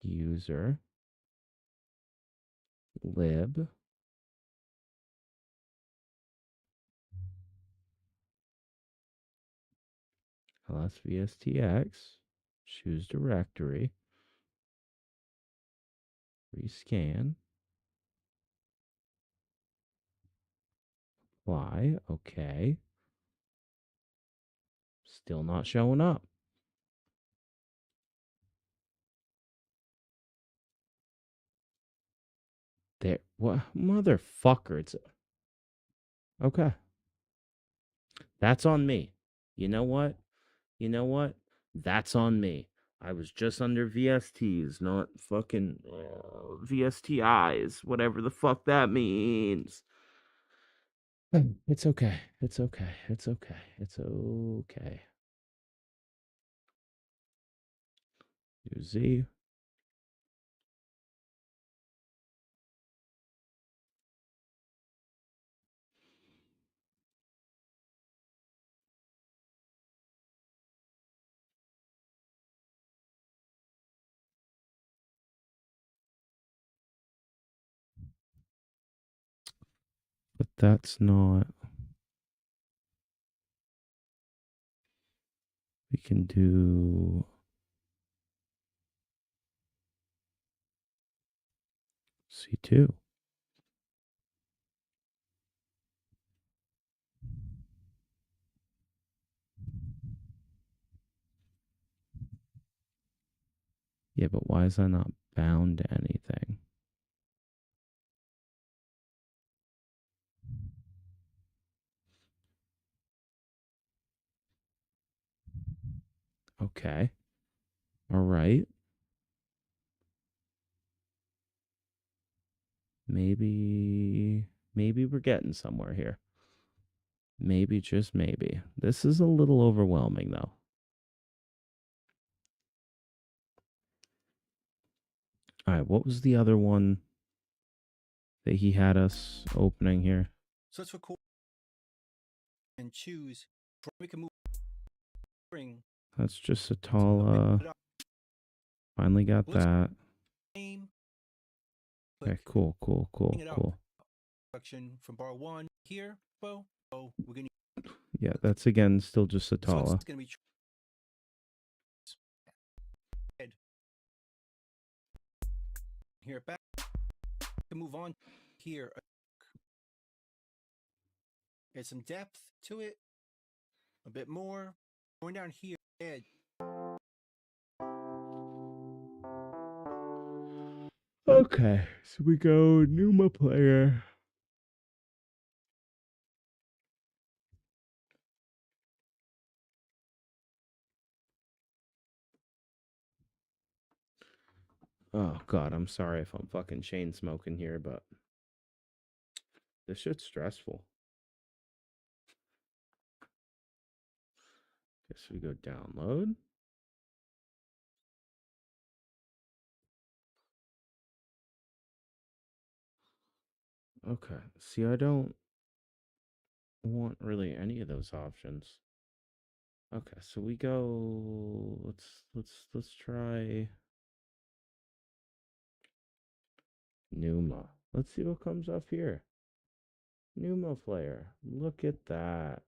user lib. lsvstx, choose directory, rescan, apply, okay. Still not showing up. There, what motherfucker? It's okay. That's on me. You know what? You know what? That's on me. I was just under VSTs, not fucking VSTIs, whatever the fuck that means. It's okay. It's okay. It's okay. It's okay. Do Z. But that's not. We can do C2. Yeah, but why is that not bound to anything? Okay. All right. Maybe we're getting somewhere here. Maybe, just maybe. This is a little overwhelming, though. All right, what was the other one that he had us opening here? So let's record and choose. We can move. That's just Satala. Finally got that. Okay, cool. Section from bar 1 here. We're gonna Yeah, that's again still just This one's Atala. going to be head. Here back to move on here. Get some depth to it, a bit more. Going down here, head. Okay, so we go Numa player. Oh god, I'm sorry if I'm fucking chain smoking here, but this shit's stressful. Guess we go download. Okay. See, I don't want really any of those options. Okay, so we go let's try Numa. Let's see what comes up here. Numa player. Look at that.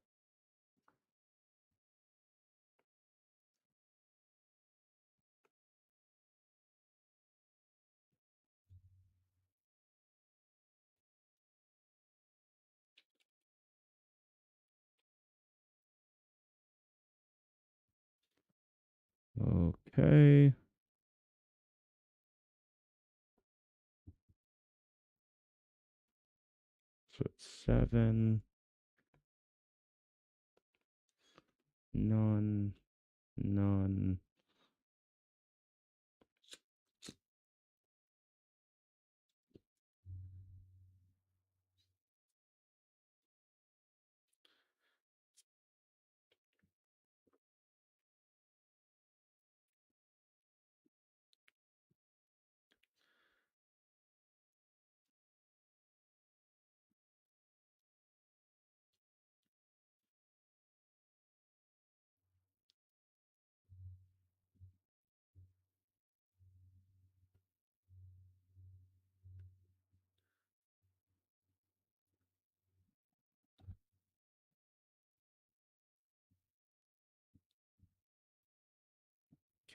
Okay. So it's 7. None. None.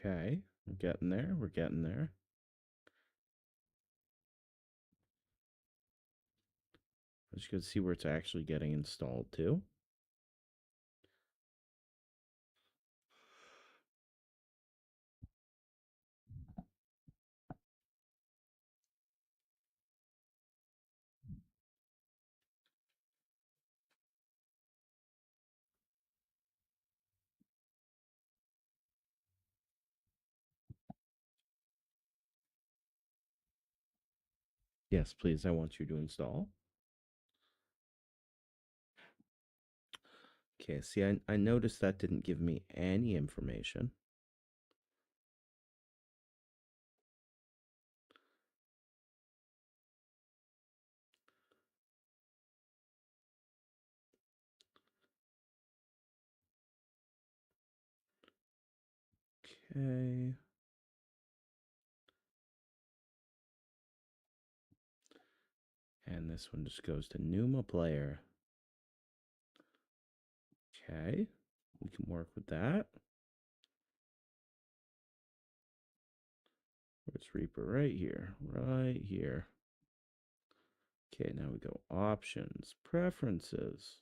Okay. We're getting there. We're getting there. Let's go see where it's actually getting installed to. Yes, please. I want you to install. Okay, see, I noticed that didn't give me any information. Okay. And this one just goes to Numa player. Okay. We can work with that. Where's Reaper? Right here. Right here. Okay, now we go options, preferences.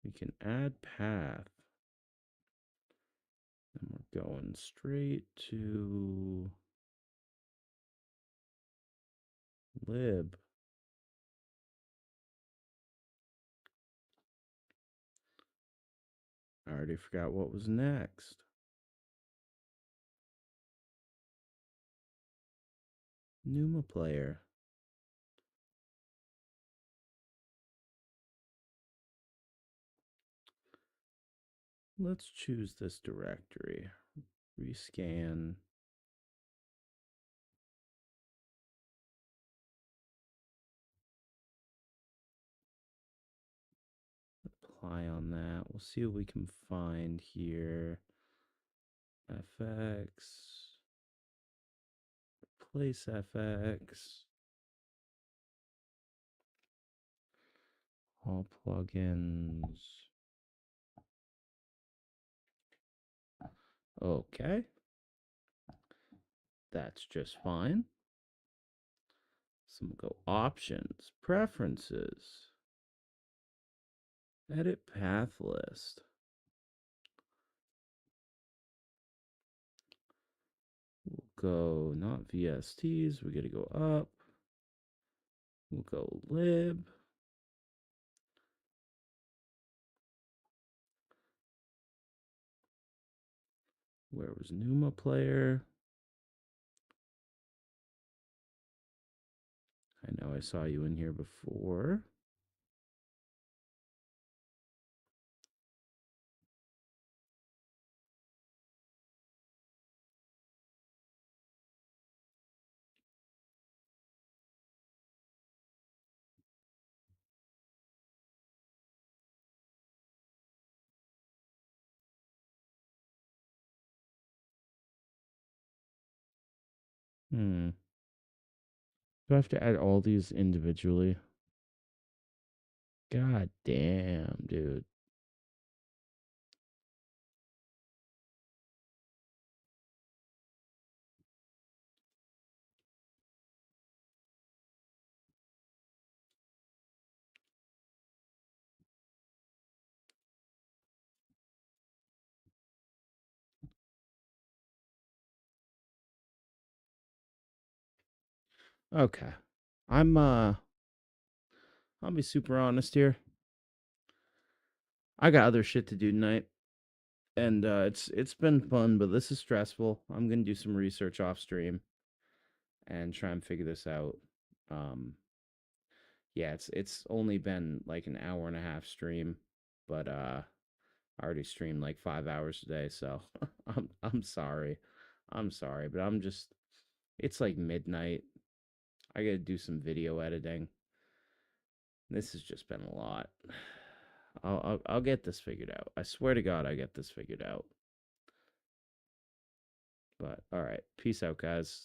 We can add path. And we're going straight to lib. I already forgot what was next. Numa player. Let's choose this directory. Rescan. Apply on that. We'll see what we can find here. FX. Replace FX. All plugins. Okay. That's just fine. So I'm gonna go options, preferences, edit path list. We'll go not VSTs. We gotta go up. We'll go lib. Where was Numa player? I know I saw you in here before. Hmm. Do I have to add all these individually? God damn, dude. Okay. I'll be super honest here. I got other shit to do tonight. And it's been fun, but this is stressful. I'm gonna do some research off stream and try and figure this out. Um yeah, it's only been like an hour and a half stream, but I already streamed like 5 hours today, so I'm sorry. I'm sorry, but I'm just it's like midnight. I gotta do some video editing. This has just been a lot. I'll get this figured out. I swear to God, I get this figured out. But all right, peace out, guys.